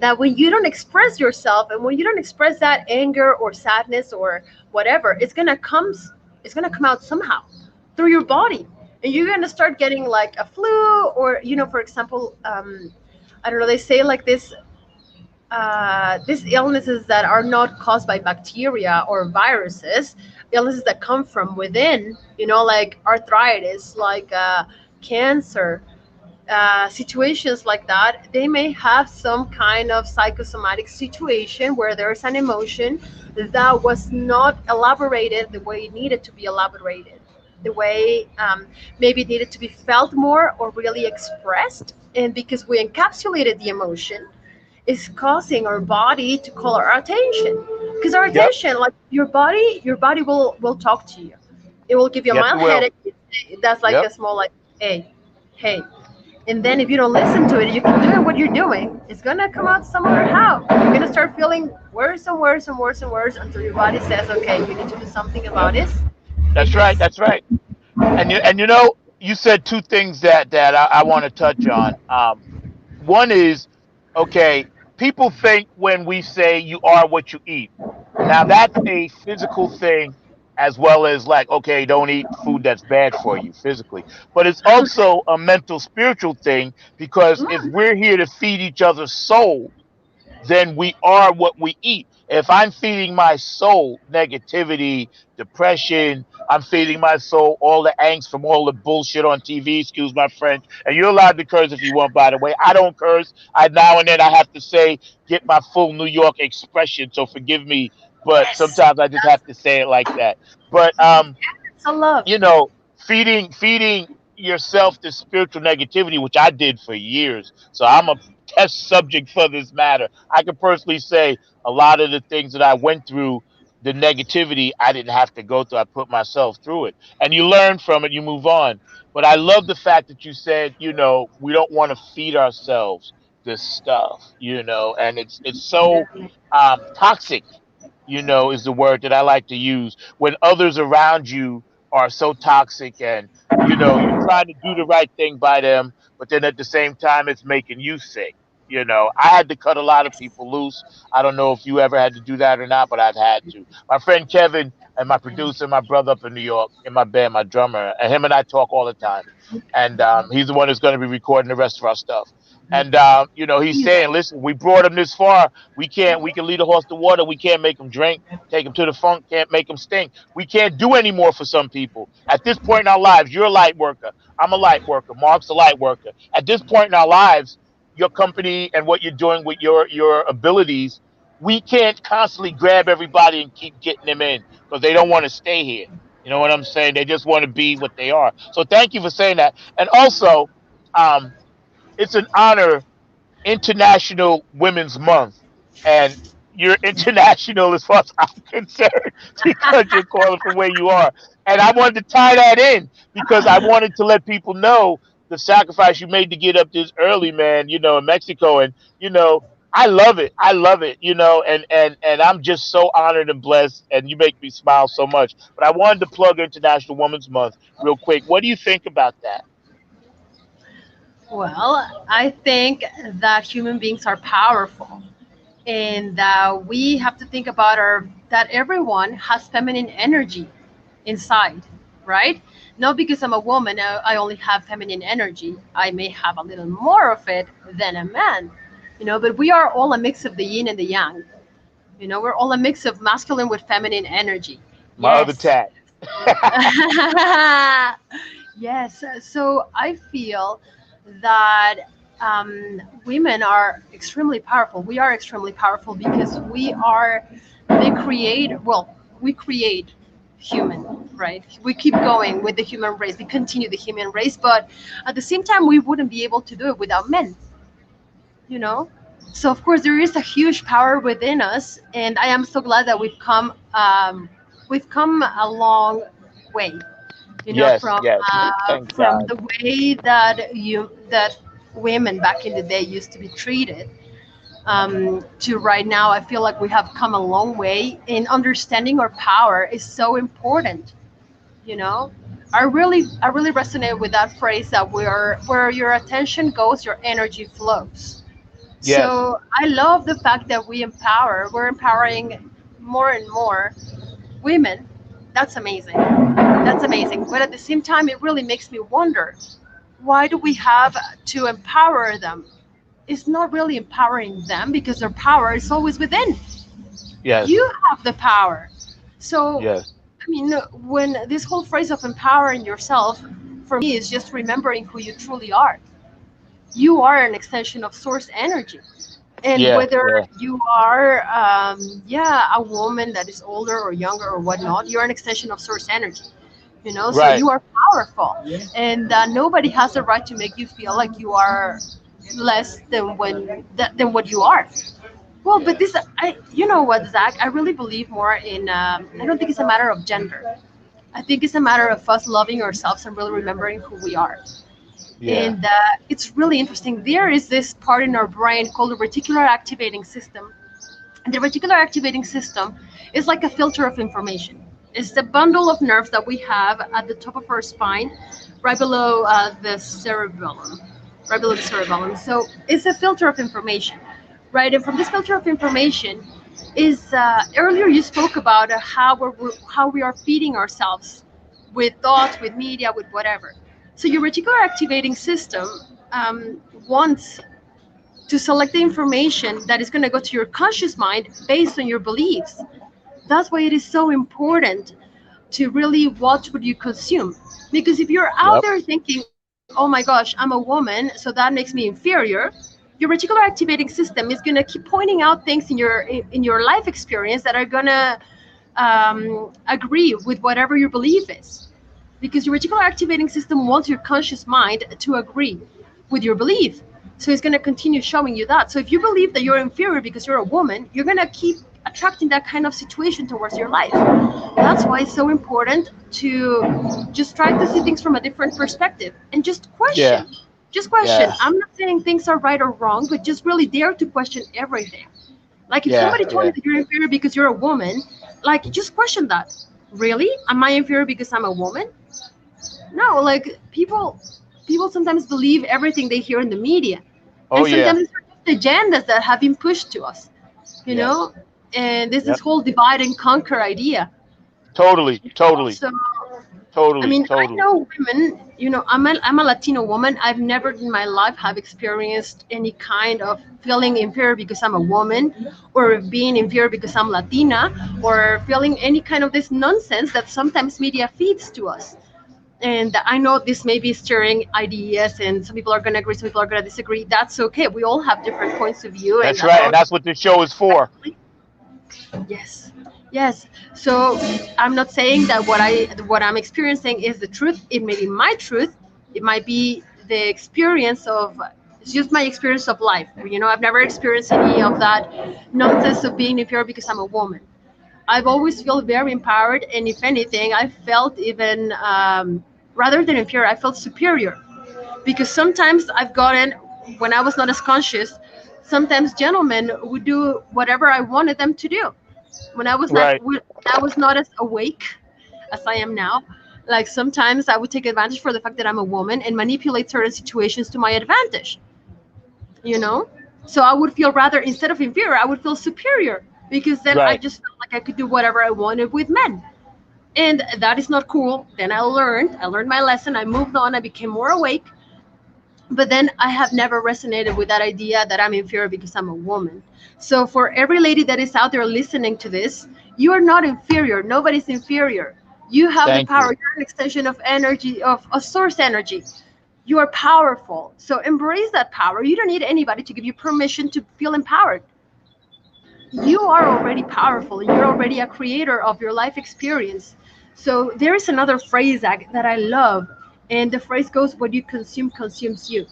that when you don't express yourself and when you don't express that anger or sadness or whatever, it's gonna come out somehow through your body, and you're gonna start getting like a flu, or for example, I don't know, they say like this, these illnesses that are not caused by bacteria or viruses, illnesses that come from within, like arthritis, like cancer, situations like that, they may have some kind of psychosomatic situation where there's an emotion that was not elaborated the way it needed to be elaborated, the way maybe it needed to be felt more or really expressed. And because we encapsulated the emotion, is causing our body to call our attention. Because our Yep, attention, like your body will talk to you. It will give you a yep, it mild will. headache. That's like Yep, a small, like, hey. And then if you don't listen to it, you keep doing what you're doing, it's gonna come out somewhere how. You're gonna start feeling worse and worse and worse and worse until your body says, okay, you need to do something about this. And that's right. just That's right. And you said two things that I want to touch on. One is, okay, people think when we say you are what you eat. Now that's a physical thing, as well as like, okay, don't eat food that's bad for you physically. But it's also a mental spiritual thing, because if mm, we're here to feed each other's soul, then we are what we eat. If I'm feeding my soul negativity, depression, I'm feeding my soul all the angst from all the bullshit on TV, excuse my French. And you're allowed to curse if you want, by the way. I don't curse. I now and then I have to say, get my full New York expression, so forgive me, but yes, sometimes I just have to say it like that. But it's a love. you know, feeding yourself this spiritual negativity, which I did for years. So I'm a test subject for this matter. I can personally say a lot of the things that I went through, the negativity, I didn't have to go through. I put myself through it. And you learn from it, you move on. But I love the fact that you said, we don't want to feed ourselves this stuff, and it's so Definitely. toxic, is the word that I like to use when others around you are so toxic and, you're trying to do the right thing by them, but then at the same time, it's making you sick. I had to cut a lot of people loose. I don't know if you ever had to do that or not, but I've had to. My friend Kevin and my producer, my brother up in New York in my band, my drummer, and him and I talk all the time. And he's the one that's going to be recording the rest of our stuff. And he's You saying, listen, we brought him this far. We can lead a horse to water. We can't make him drink, take him to the funk, can't make him stink. We can't do any more for some people. At this point in our lives, you're a light worker. I'm a light worker. Mark's a light worker. At this point in our lives, your company and what you're doing with your abilities, we can't constantly grab everybody and keep getting them in because they don't want to stay here. You know what I'm saying? They just want to be what they are. So thank you for saying that. And also, um, it's an honor, International Women's Month, and you're international as far as I'm concerned because you're calling from where you are. And I wanted to tie that in because I wanted to let people know the sacrifice you made to get up this early, man. In Mexico, and I love it. I love it. And I'm just so honored and blessed, and you make me smile so much. But I wanted to plug International Women's Month real quick. What do you think about that? Well, I think that human beings are powerful, and we have to think about our that everyone has feminine energy inside, right? Not because I'm a woman, I only have feminine energy. I may have a little more of it than a man, but we are all a mix of the yin and the yang. We're all a mix of masculine with feminine energy. My other Yes. tat. Yes. So I feel that women are extremely powerful. We are extremely powerful because we create human, right? We keep going with the human race. We continue the human race, but at the same time, we wouldn't be able to do it without men, you know? So of course there is a huge power within us, and I am so glad that we've come a long way, Yes, yes. Thank from God. the way that women back in the day used to be treated, to right now. I feel like we have come a long way in understanding our power is so important. You know, I really resonate with that phrase that where your attention goes, your energy flows. Yes, So I love the fact that we're empowering more and more women. That's amazing. That's amazing. But at the same time, it really makes me wonder, why do we have to empower them? It's not really empowering them because their power is always within. yes, You have the power. So, yes. I mean, when this whole phrase of empowering yourself, for me, is just remembering who you truly are. You are an extension of source energy. And Yeah, whether yeah. you are, yeah, a woman that is older or younger or whatnot, you're an extension of source energy. So Right. you are powerful, and nobody has the right to make you feel like you are less than what you are. Well, but you know what, Zach? I really believe more in. I don't think it's a matter of gender. I think it's a matter of us loving ourselves and really remembering who we are. Yeah. And it's really interesting. There is this part in our brain called the reticular activating system. And the reticular activating system is like a filter of information. It's the bundle of nerves that we have at the top of our spine, right below the cerebellum, right below the cerebellum. So it's a filter of information, right? And from this filter of information is earlier you spoke about how we are feeding ourselves with thoughts, with media, with whatever. So your reticular activating system wants to select the information that is going to go to your conscious mind based on your beliefs. That's why it is so important to really watch what you consume. Because if you're out Yep. there thinking, oh my gosh, I'm a woman, so that makes me inferior, your reticular activating system is going to keep pointing out things in your life experience that are going to agree with whatever your belief is. because your reticular activating system wants your conscious mind to agree with your belief. So it's going to continue showing you that. So if you believe that you're inferior because you're a woman, you're going to keep attracting that kind of situation towards your life. That's why it's so important to just try to see things from a different perspective and just Yeah. question. Just question. Yeah. I'm not saying things are right or wrong, but just really dare to question everything. Like if Yeah. somebody told you Yeah. that you're inferior because you're a woman, like just question that. Really? Am I inferior because I'm a woman? No, like people sometimes believe everything they hear in the media. Oh And yeah. sometimes it's just agendas that have been pushed to us, you Yeah. know? And there's this Yep. whole divide and conquer idea. Totally. Totally. So I Totally. mean, I Totally. know women, I'm a Latino woman. I've never in my life have experienced any kind of feeling inferior because I'm a woman or being inferior because I'm Latina or feeling any kind of this nonsense that sometimes media feeds to us. And I know this may be stirring ideas and some people are going to agree, some people are going to disagree. That's okay. We all have different points of view and That's that's right. all. And that's what this show is for. Yes. Yes. So I'm not saying that what I'm experiencing is the truth. It may be my truth. It might be the experience of it's just my experience of life. I've never experienced any of that nonsense of being inferior because I'm a woman. I've always felt very empowered, and if anything, I felt even rather than inferior, I felt superior because sometimes I've gotten when I was not as conscious. Sometimes gentlemen would do whatever I wanted them to do Right. when I was not as awake as I am now. Like sometimes I would take advantage for the fact that I'm a woman and manipulate certain situations to my advantage. You know, so I would feel rather instead of inferior, I would feel superior because then I Right. just felt like I could do whatever I wanted with men, and that is not cool. Then I learned my lesson. I moved on. I became more awake, but then I have never resonated with that idea that I'm inferior because I'm a woman. So for every lady that is out there listening to this, you are not inferior. Nobody's inferior. You have the Thank power. you. You're an extension of energy, of source energy. You are powerful. So embrace that power. You don't need anybody to give you permission to feel empowered. You are already powerful. You're already a creator of your life experience. So there is another phrase that I love, and the phrase goes, "What you consume consumes you."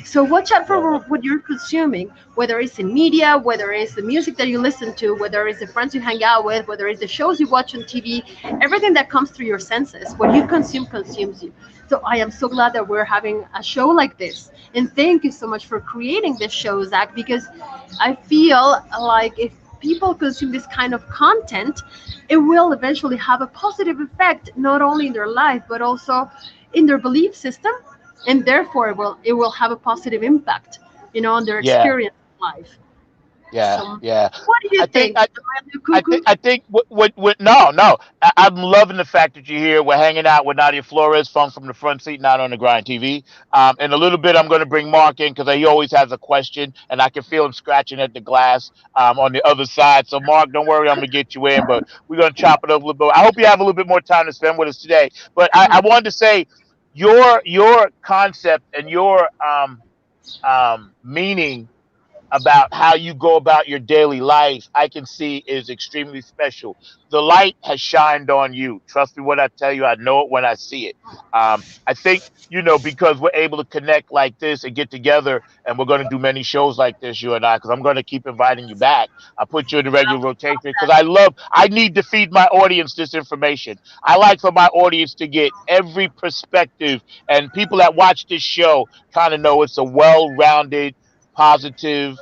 So watch out Yeah. for what you're consuming, whether it's in media, whether it's the music that you listen to, whether it's the friends you hang out with, whether it's the shows you watch on TV, everything that comes through your senses, what you consume consumes you. So I am so glad that we're having a show like this. And thank you so much for creating this show, Zach, because I feel like if people consume this kind of content, it will eventually have a positive effect, not only in their life, but also in their belief system, and therefore it will have a positive impact, on their Yeah. experience of life. Yeah. So, Yeah. what do you I think think? Am I a little cuckoo? I think what no, no. I'm loving the fact that you're here. We're hanging out with Nadia Flores from the front seat, not on the grind TV. In a little bit, I'm going to bring Mark in because he always has a question, and I can feel him scratching at the glass on the other side. So, Mark, don't worry, I'm going to get you in, but we're going to chop it up a little bit. I hope you have a little bit more time to spend with us today. But I wanted to say your concept and your meaning about how you go about your daily life, I can see is extremely special. The light has shined on you. Trust me when I tell you, I know it when I see it. I think, because we're able to connect like this and get together, and we're going to do many shows like this, you and I, because I'm going to keep inviting you back. I put you in the regular rotation because I need to feed my audience this information. I like for my audience to get every perspective, and people that watch this show kind of know it's a well rounded, positive,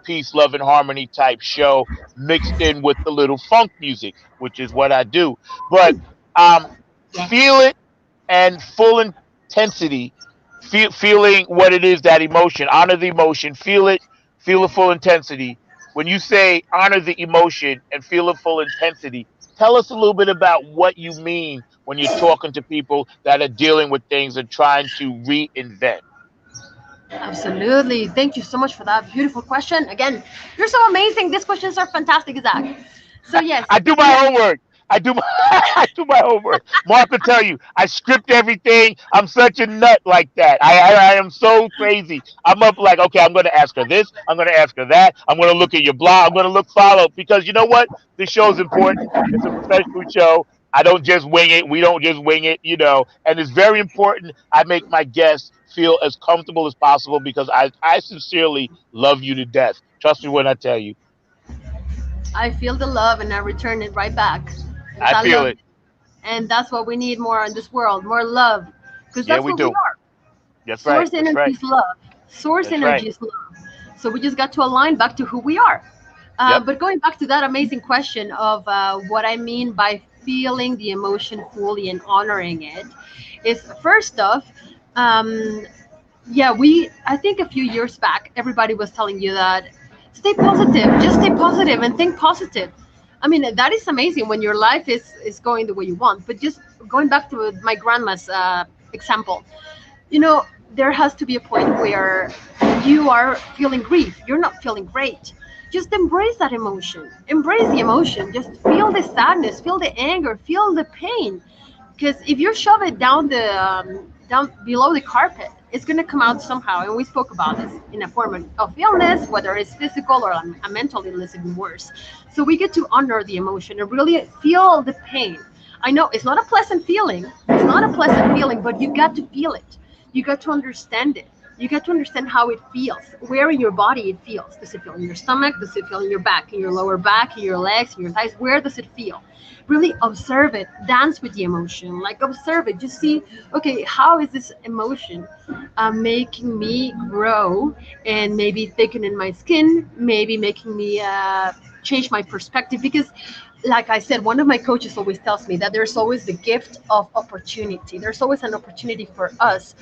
peace, love, and harmony type show mixed in with the little funk music, which is what I do. But um, feel it and full intensity, feeling what it is, that emotion, honor the emotion, feel the full intensity. When you say honor the emotion and feel the full intensity, tell us a little bit about what you mean when you're talking to people that are dealing with things and trying to reinvent. Absolutely. Thank you so much for that beautiful question. Again, you're so amazing. These questions are fantastic, Zach. So yes, I do my homework. I do my I do my homework. Mark will tell you I script everything. I'm such a nut like that. I am so crazy. I'm up like, okay, I'm going to ask her this. I'm going to ask her that. I'm going to look at your blog. I'm going to follow because you know what? This show is important. It's a professional show. I don't just wing it. We don't just wing it, and it's very important. I make my guests feel as comfortable as possible because I sincerely love you to death. Trust me when I tell you. I feel the love and I return it right back because I I feel love it. you. And that's what we need more in this world, more love. Because Yeah, that's we what we do. are. That's right. Source That's energy right. is love. Source That's energy right. is love. So we just got to align back to who we are. Yep. But going back to that amazing question of what I mean by feeling the emotion fully and honoring it, is first off, um, yeah, I think a few years back, everybody was telling you that stay positive, just stay positive and think positive. I mean, that is amazing when your life is going the way you want. But just going back to my grandma's example, you know, there has to be a point where you are feeling grief, you're not feeling great. Just embrace that emotion, embrace the emotion, just feel the sadness, feel the anger, feel the pain. Because if you shove it down below the carpet, it's going to come out somehow. And we spoke about this in a form of illness, whether it's physical or a mental illness, even worse. So we get to honor the emotion and really feel the pain. I know it's not a pleasant feeling, it's not a pleasant feeling, but you got to feel it. You got to understand it. You get to understand how it feels, where in your body it feels. Does it feel in your stomach? Does it feel in your back, in your lower back, in your legs, in your thighs? Where does it feel? Really observe it, dance with the emotion, like observe it. Just see, okay, how is this emotion making me grow and maybe thickening my skin, maybe making me change my perspective? Because like I said, one of my coaches always tells me that there's always the gift of opportunity. There's always an opportunity for us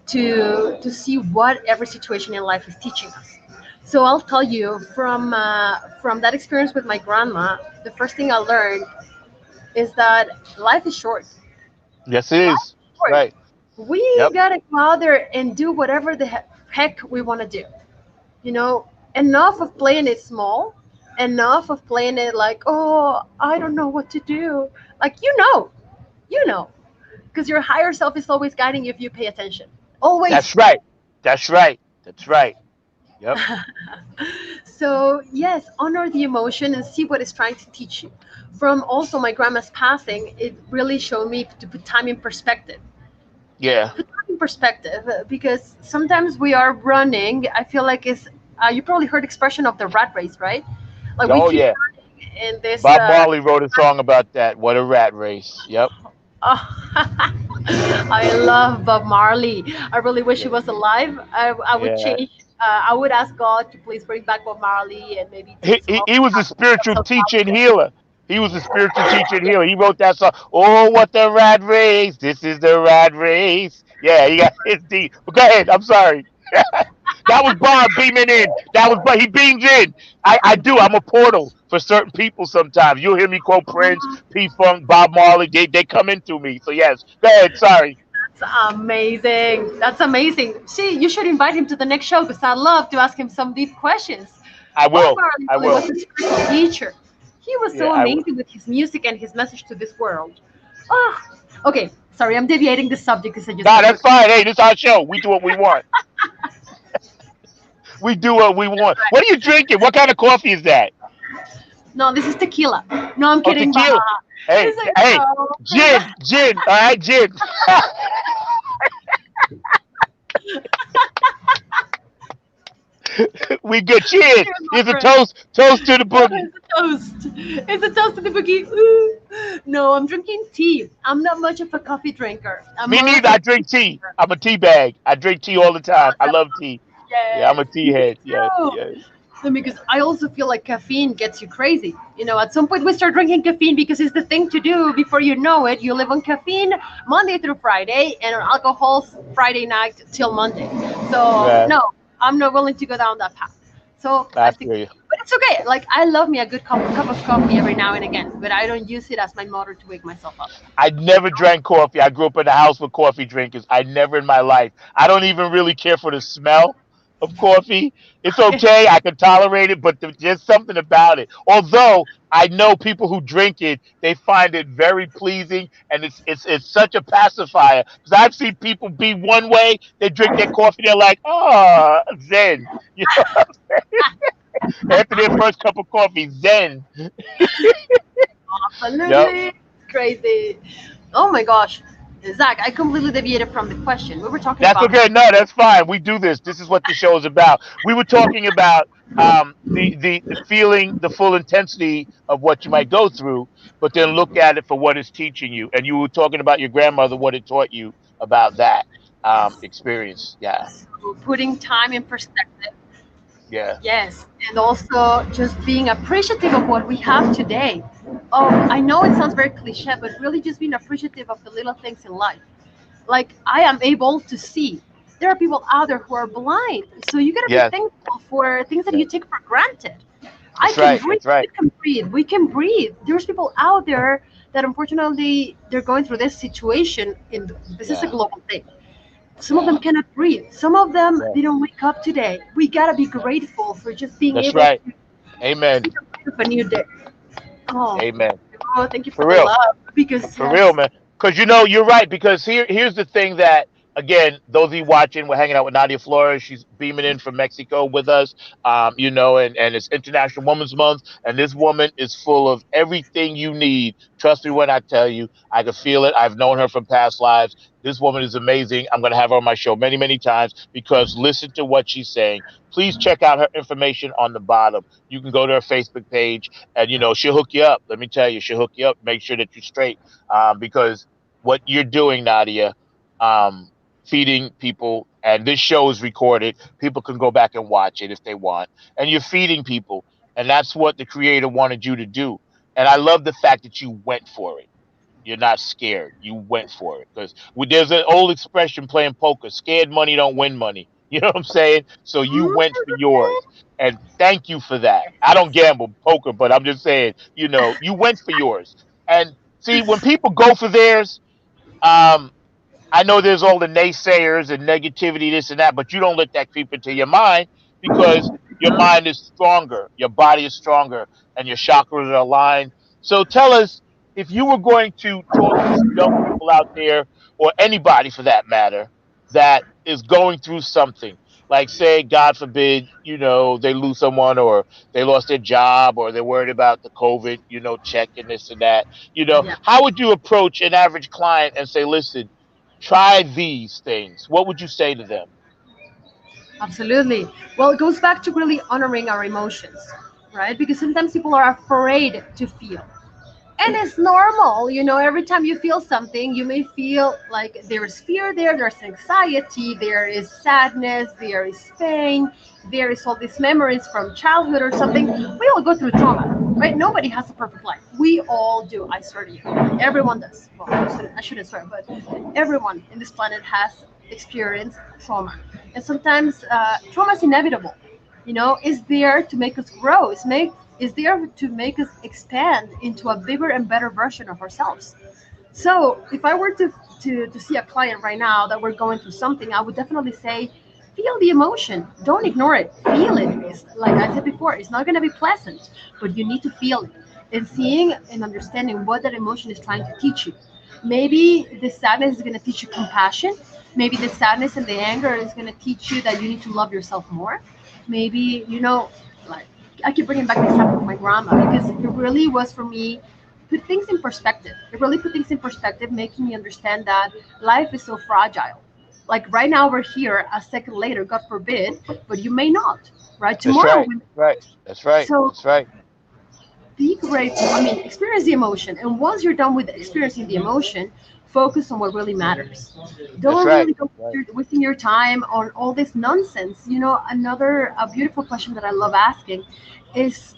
to see what every situation in life is teaching us. So I'll tell you from that experience with my grandma, the first thing I learned is that life is short. Yes, it Life is. is That's short. right. We Yep. gotta go out there and do whatever the heck we want to do. You know, enough of playing it small, enough of playing it like, oh, I don't know what to do. Like you know, because your higher self is always guiding you if you pay attention. Always. That's right. That's right. That's right. Yep. So yes, honor the emotion and see what it's trying to teach you. From also my grandma's passing, it really showed me to put time in perspective. Yeah. Put time in perspective because sometimes we are running. I feel like it's you probably heard expression of the rat race, right? Like we Oh keep yeah. running in this. Bob Marley wrote a song about that. What a rat race. Yep. Oh, I love Bob Marley. I really wish he Yeah. was alive. I would Yeah. change. I would ask God to please bring back Bob Marley and maybe He, take some he, of he was a the spiritual teacher and nostalgia. healer. He was a spiritual teacher and healer. He wrote that song. Oh, what the rat race! This is the rat race. Yeah, he got his deep. But go ahead. I'm sorry. That was Bob beaming in. That was Bob. He beams in. I do. I'm a portal for certain people sometimes. You'll hear me quote Prince, P Funk, Bob Marley. They come into me. So yes. Go ahead. Sorry. That's amazing. That's amazing. See, you should invite him to the next show because I love to ask him some deep questions. I Bob will. Marley I really was will. a spiritual teacher. He was Yeah, so I will. amazing with his music and his message to this world. Oh, okay. Sorry, I'm deviating the subject because I just Nah, got that's quick. fine. Hey, this is our show. We do what we want. We do what we want. What are you drinking? What kind of coffee is that? No, this is tequila. No, I'm Oh, kidding. Bah. tequila. Hey, This is hey, no. gin. All right, gin. We good. Cheers. Cheers, my Here's a friend. toast to the Oh, boogie. it's a toast. It's a toast to the boogie. Ooh. No, I'm drinking tea. I'm not much of a coffee drinker. I'm Me more of neither. a I tea drink tea. drinker. I'm a tea bag. I drink tea all the time. I love tea. Yeah, I'm Yes, a tea me head. Yes, too. yes. No, because I also feel like caffeine gets you crazy. You know, at some point we start drinking caffeine because it's the thing to do. Before you know it, you live on caffeine Monday through Friday and on alcohol Friday night till Monday. So Yeah, no, I'm not willing to go down that path. So I I think, feel you. but it's okay. Like I love me a good cup of coffee every now and again, but I don't use it as my motor to wake myself up. I never drank coffee. I grew up in a house with coffee drinkers. I never in my life. I don't even really care for the smell of coffee. It's okay. I can tolerate it, but there's something about it. Although I know people who drink it, they find it very pleasing, and it's such a pacifier. Because I've seen people be one way, they drink their coffee, they're like, oh, zen. You know, after their first cup of coffee, zen. Yep. Absolutely crazy. Oh my gosh. Zach, I completely deviated from the question. We were talking That's about okay. No, that's fine. We do this. This is what the show is about. We were talking about the feeling, the full intensity of what you might go through, but then look at it for what it's teaching you. And you were talking about your grandmother, what it taught you about that experience. Yeah, putting time in perspective. yeah, Yes, and also just being appreciative of what we have today. Oh, I know it sounds very cliche, but really just being appreciative of the little things in life. Like I am able to see. There are people out there who are blind, so you gotta be yes, thankful for things that yes. you take for granted. I That's can right. breathe. That's right. You can breathe. We can breathe. There's people out there that unfortunately they're going through this situation. In this is a Yeah, global thing. Some of them yeah. cannot breathe. Some of them Right. didn't wake up today. We gotta be grateful for just being That's able right. to Amen. see the light of a new day. Oh, Amen. oh, thank you for For the real. love. Because For real, yes, man. Because you're right. Because here's the thing that again, those of you watching, we're hanging out with Nadia Flores. She's beaming in from Mexico with us. And it's International Women's Month, and this woman is full of everything you need. Trust me when I tell you, I can feel it. I've known her from past lives. This woman is amazing. I'm going to have her on my show many, many times because listen to what she's saying. Please check out her information on the bottom. You can go to her Facebook page, and she'll hook you up. Let me tell you, she'll hook you up. Make sure that you're straight because what you're doing, Nadia, um, feeding people, and this show is recorded. People can go back and watch it if they want. And you're feeding people, and that's what the creator wanted you to do. And I love the fact that you went for it. You're not scared. You went for it because there's an old expression playing poker: scared money don't win money. You know what I'm saying? So you went for yours, and thank you for that. I don't gamble poker, but I'm just saying, you went for yours. And see, when people go for theirs, um, I know there's all the naysayers and negativity, this and that, but you don't let that creep into your mind because your mind is stronger, your body is stronger, and your chakras are aligned. So tell us if you were going to talk to some young people out there, or anybody for that matter, that is going through something. Like, say, God forbid, they lose someone, or they lost their job, or they're worried about the COVID, check and this and that. yeah, How would you approach an average client and say, listen, try these things? What would you say to them? absolutely. Well, it goes back to really honoring our emotions, right? Because sometimes people are afraid to feel. And it's normal, every time you feel something, you may feel like there's fear there, there's anxiety, there is sadness, there is pain, there is all these memories from childhood or something. We all go through trauma, right? Nobody has a perfect life. We all do, I swear to you. Everyone does. Well, I shouldn't swear, but everyone in this planet has experienced trauma. And sometimes trauma is inevitable, is there to make us grow. Is there to make us expand into a bigger and better version of ourselves. So if I were to see a client right now that we're going through something, I would definitely say, feel the emotion. Don't ignore it. Feel it. It's, like I said before, it's not going to be pleasant, but you need to feel it. And seeing and understanding what that emotion is trying to teach you. Maybe the sadness is going to teach you compassion. Maybe the sadness and the anger is going to teach you that you need to love yourself more. Maybe, like I keep bringing back the example of my grandma because it really was for me put things in perspective. It really put things in perspective, making me understand that life is so fragile. Like right now we're here, a second later, God forbid, but you may not, right? That's Tomorrow right. we may That's right. not. That's right. So That's right. be grateful. I mean, experience the emotion. And once you're done with experiencing the emotion, focus on what really matters. That's Don't right. really go Right. wasting your time on all this nonsense. Another a beautiful question that I love asking is,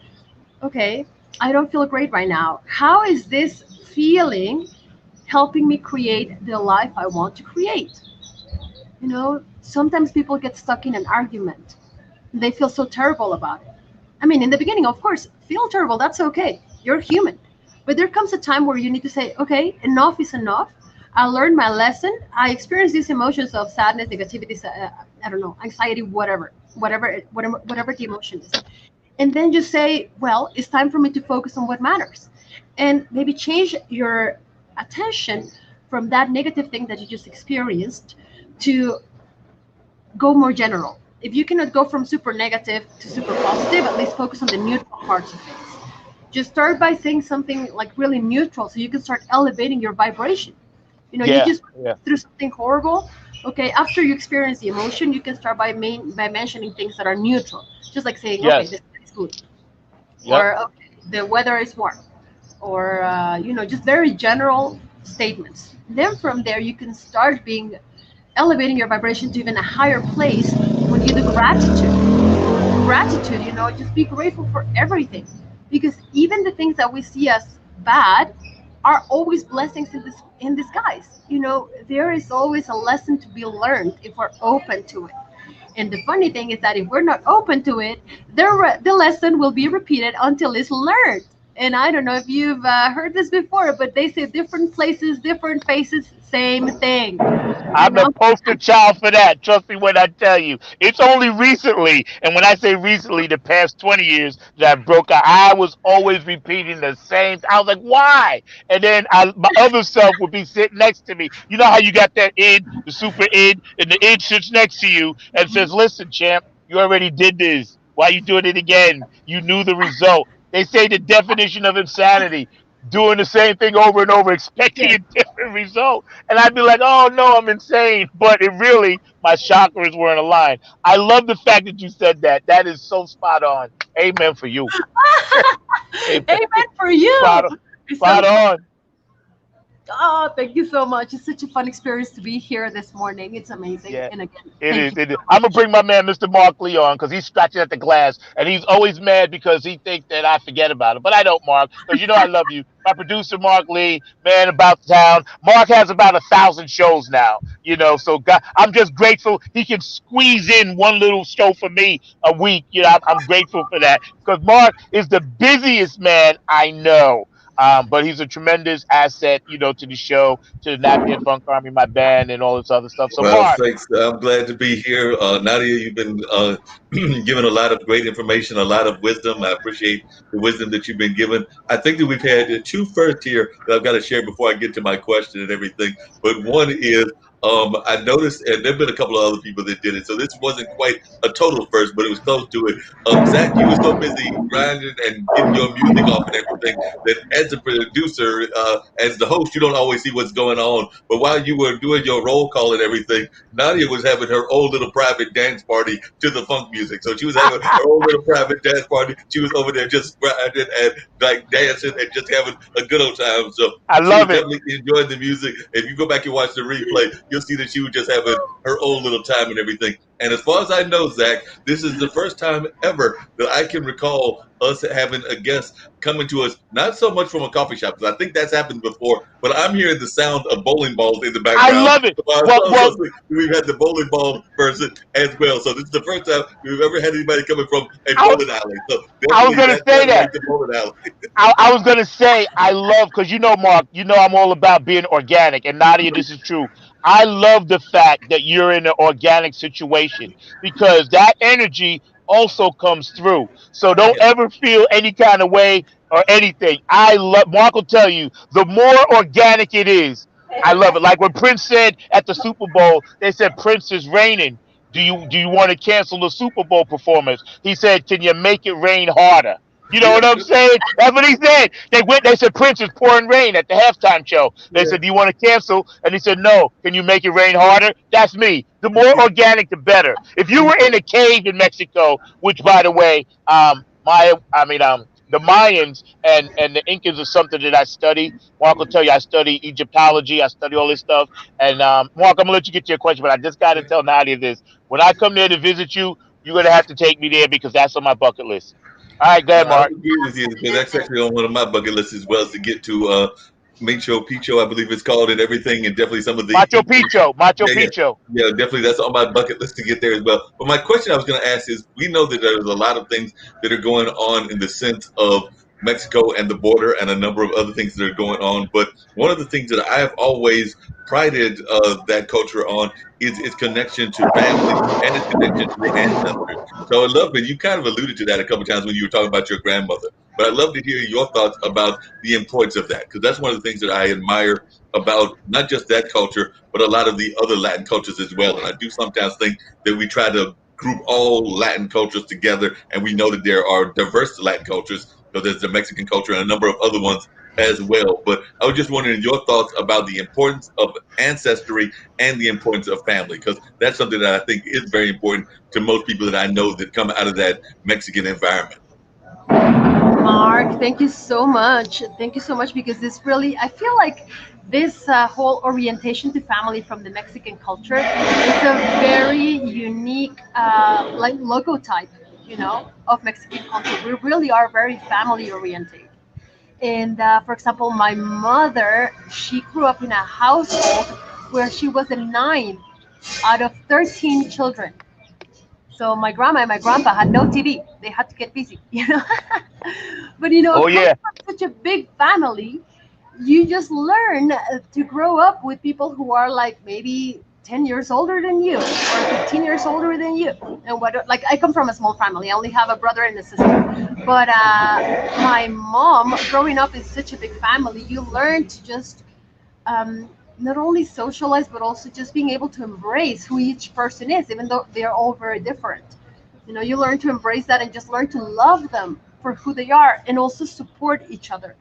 okay, I don't feel great right now. How is this feeling helping me create the life I want to create? Sometimes people get stuck in an argument. They feel so terrible about it. I mean, in the beginning, of course, feel terrible. That's okay. You're human. But there comes a time where you need to say, okay, enough is enough. I learned my lesson. I experienced these emotions of sadness, negativity, I don't know, anxiety, whatever the emotion is. And then just say, well, it's time for me to focus on what matters. And maybe change your attention from that negative thing that you just experienced to go more general. If you cannot go from super negative to super positive, at least focus on the neutral parts of things. Just start by saying something like really neutral so you can start elevating your vibration. You Yeah, just yeah, through something horrible. Okay, after you experience the emotion, you can start by mentioning things that are neutral, just like saying, okay, yes, this is good, yep. or okay, the weather is warm, or just very general statements. Then from there, you can start being elevating your vibration to even a higher place when you do gratitude. Just be grateful for everything, because even the things that we see as bad are always blessings in disguise. There is always a lesson to be learned if we're open to it. And the funny thing is that if we're not open to it, the lesson will be repeated until it's learned. And I don't know if you've heard this before, but they say different places, different faces, same thing. I'm the poster child for that. Trust me when I tell you. It's only recently, and when I say recently, the past 20 years that I broke out, I was always repeating the same. I was like, why? And then my other self would be sitting next to me. You know how you got that id, the super id, and the id sits next to you and says, listen, champ, you already did this. Why you doing it again? You knew the result. They say the definition of insanity, doing the same thing over and over, expecting Yes. a different result. And I'd be like, oh no, I'm insane. But it really, my chakras were in aligned. I love the fact that you said that. That is so spot on. Amen for you. Amen. Amen for you. Spot on. It's so Spot fun. on. Oh, thank you so much. It's such a fun experience to be here this morning. It's amazing. Yeah, And again, it thank is. you It is. so I'm gonna much. bring my man, Mr. Mark Lee, on because he's scratching at the glass, and he's always mad because he thinks that I forget about him. But I don't, Mark, because you know I love you. My producer, Mark Lee, man about town. Mark has about 1,000 shows now. So God, I'm just grateful he can squeeze in one little show for me a week. I'm grateful for that because Mark is the busiest man I know. But he's a tremendous asset, to the show, to the Nadia Funk Army, my band, and all this other stuff. So, Well, Mark, thanks. I'm glad to be here. Nadia, you've been given a lot of great information, a lot of wisdom. I appreciate the wisdom that you've been given. I think that we've had two first here that I've got to share before I get to my question and everything. But one is I noticed, and there have been a couple of other people that did it, so this wasn't quite a total first, but it was close to it. Zach, you were so busy grinding and getting your music off and everything that as a producer, as the host, you don't always see what's going on. But while you were doing your roll call and everything, Nadia was having her own little private dance party to the funk music. So she was having her own little private dance party. She was over there just grinding and like dancing and just having a good old time. So I she was love it. definitely enjoying the music. If you go back and watch the replay, you'll see that she was just having her own little time and everything. And as far as I know, Zach, this is the first time ever that I can recall us having a guest coming to us, not so much from a coffee shop, because I think that's happened before, but I'm hearing the sound of bowling balls in the I background. love it. So I was Well, so well, sweet. We've had the bowling ball person as well. So this is the first time we've ever had anybody coming from a I, bowling alley. So I was definitely gonna that say sounded that. like the bowling alley. I was gonna say I love because Mark, I'm all about being organic, and Nadia, this is true. I love the fact that you're in an organic situation because that energy also comes through. So don't Yeah. ever feel any kind of way or anything. I love. Mark will tell you the more organic it is. I love it. Like when Prince said at the Super Bowl, they said Prince is raining. Do you want to cancel the Super Bowl performance? He said, "Can you make it rain harder?" You know what I'm saying? That's what he said. They said Prince is pouring rain at the halftime show. They Yeah. said, do you want to cancel? And he said, no. Can you make it rain harder? That's me. The more organic, the better. If you were in a cave in Mexico, which by the way, the Mayans and the Incas is something that I study. Mark will tell you I study Egyptology. I study all this stuff. And Mark, I'm gonna let you get to your question, but I just got to tell Nadia this. When I come there to visit you, you're gonna have to take me there because that's on my bucket list. All right, go ahead, I Mark. would agree with you because that's actually on one of my bucket lists as well, is to get to Macho Picho, I believe it's called, and everything, and definitely some of the Macho Picchu. Macho yeah, yeah, Picchu. yeah, definitely that's on my bucket list to get there as well. But my question I was going to ask is, we know that there's a lot of things that are going on in the sense of Mexico and the border, and a number of other things that are going on. But one of the things that I have always prided that culture on is its connection to family and its connection to the ancestors. So I love that you kind of alluded to that a couple of times when you were talking about your grandmother. But I'd love to hear your thoughts about the importance of that, because that's one of the things that I admire about not just that culture, but a lot of the other Latin cultures as well. And I do sometimes think that we try to group all Latin cultures together, and we know that there are diverse Latin cultures. because there's the Mexican culture and a number of other ones as well. But I was just wondering your thoughts about the importance of ancestry and the importance of family, because that's something that I think is very important to most people that I know that come out of that Mexican environment. Mark, thank you so much. Thank you so much because this really, I feel like this whole orientation to family from the Mexican culture is a very unique, like logotype, of Mexican culture. We really are very family oriented. And for example, my mother, she grew up in a household where she was the ninth out of 13 children. So my grandma and my grandpa had no TV. They had to get busy. But Oh coming yeah, from such a big family, you just learn to grow up with people who are like maybe 10 years older than you or 15 years older than you. And like I come from a small family. I only have a brother and a sister. But my mom, growing up in such a big family, you learn to just um, not only socialize but also just being able to embrace who each person is, even though they're all very different. You learn to embrace that and just learn to love them for who they are and also support each other.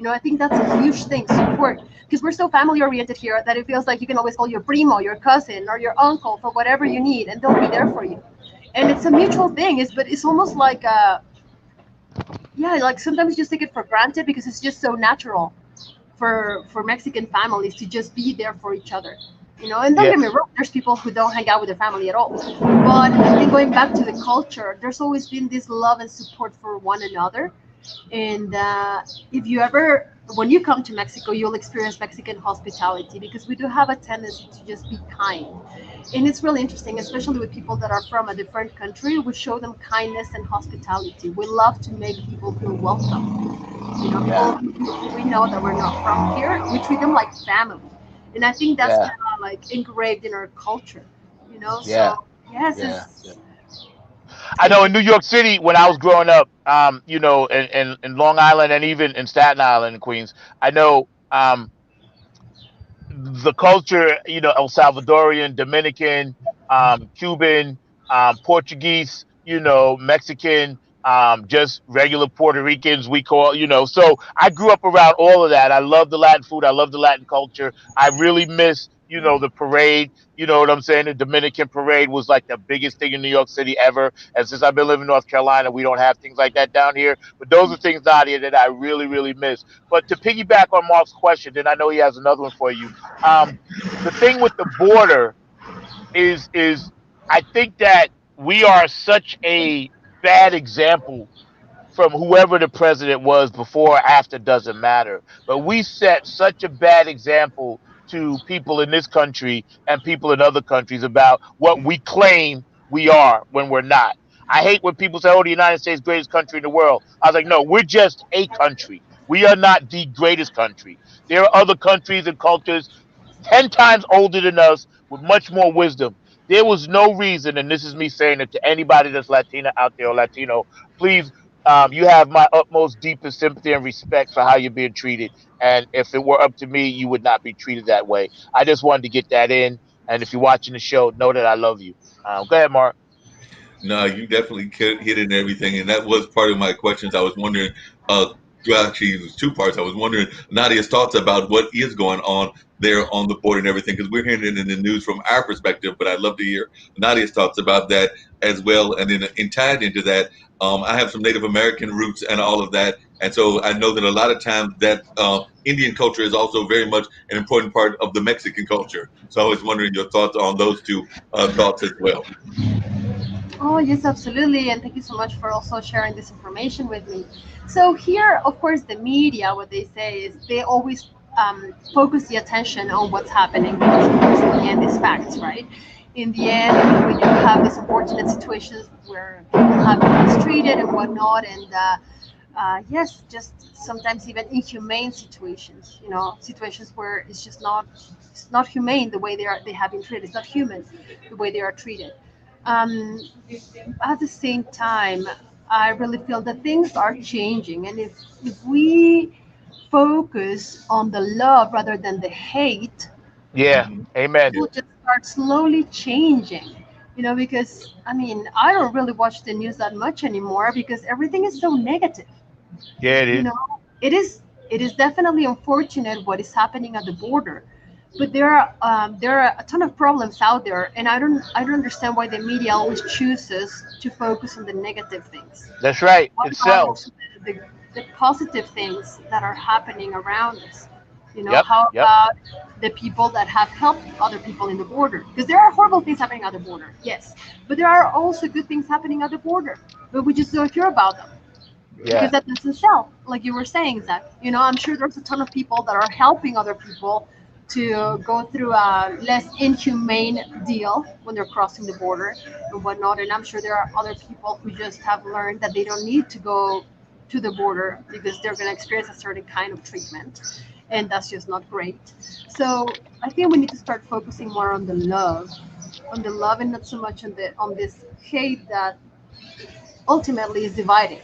I think that's a huge thing, support, because we're so family oriented here that it feels like you can always call your primo, your cousin, or your uncle for whatever you need, and they'll be there for you. And it's a mutual thing, but it's almost like yeah, like sometimes you just take it for granted because it's just so natural for Mexican families to just be there for each other. And don't yeah, get me wrong, there's people who don't hang out with their family at all. But I think going back to the culture, there's always been this love and support for one another. And if you ever, when you come to Mexico, you'll experience Mexican hospitality because we do have a tendency to just be kind. And it's really interesting, especially with people that are from a different country. We show them kindness and hospitality. We love to make people feel welcome. yeah, People we know that we're not from here, we treat them like family. And I think that's yeah, kind of like engraved in our culture. yeah, So, yes, yeah. I it's know in New York City when I was growing up, in Long Island and even in Staten Island and Queens, I know the culture, El Salvadorian, Dominican, Cuban, Portuguese, Mexican, just regular Puerto Ricans, we call, so I grew up around all of that. I love the Latin food. I love the Latin culture. I really miss, the parade. You know what I'm saying? The Dominican parade was like the biggest thing in New York City ever. And since I've been living in North Carolina, we don't have things like that down here. But those are things, Nadia, that I really, really miss. But to piggyback on Mark's question, and I know he has another one for you. Um, the thing with the border is I think that we are such a bad example from whoever the president was before or after doesn't matter. But we set such a bad example to people in this country and people in other countries about what we claim we are when we're not. I hate when people say, "Oh, the United States greatest country in the world." I was like, "No, we're just a country. We are not the greatest country. There are other countries and cultures 10 times older than us with much more wisdom. There was no reason, and this is me saying it to anybody that's Latina out there or Latino, please, you have my utmost, deepest sympathy and respect for how you're being treated. And if it were up to me, you would not be treated that way. I just wanted to get that in. And if you're watching the show, know that I love you. Go ahead, Mark. No, you definitely hit it and everything, and that was part of my questions. I was wondering, well, actually, it was two parts. I was wondering Nadia's thoughts about what is going on there on the border and everything, because we're hearing it in the news from our perspective, but I'd love to hear Nadia's thoughts about that as well. And then tied into that, I have some Native American roots and all of that, and so I know that a lot of times that Indian culture is also very much an important part of the Mexican culture. So I was wondering your thoughts on those two thoughts as well. Oh, yes, absolutely. And thank you so much for also sharing this information with me. So, here, of course, the media, what they say is they always focus the attention on what's happening because, of course, in the end, it's facts, right? In the end, we do have these unfortunate situations where people have been mistreated and whatnot. And yes, just sometimes even inhumane situations, situations where it's not humane the way they have been treated. It's not human the way they are treated. Um, at the same time, I really feel that things are changing, and if we focus on the love rather than the hate, Yeah. Mhm. Amen. will just start slowly changing. Because I mean, I don't really watch the news that much anymore because everything is so negative. Yeah, it You is. know, it is it is definitely unfortunate what is happening at the border, but there are a ton of problems out there, and I don't understand why the media always chooses to focus on the negative things. That's right. Why It not also sells. the positive things that are happening around us? Yep. How Yep. about the people that have helped other people in the border? Because there are horrible things happening at the border, yes, but there are also good things happening at the border, but we just don't hear about them because Yeah. that doesn't sell. Like you were saying, Zach, I'm sure there's a ton of people that are helping other people to go through a less inhumane deal when they're crossing the border and whatnot. And I'm sure there are other people who just have learned that they don't need to go to the border because they're going to experience a certain kind of treatment. And that's just not great. So I think we need to start focusing more on the love, and not so much on this hate that ultimately is dividing,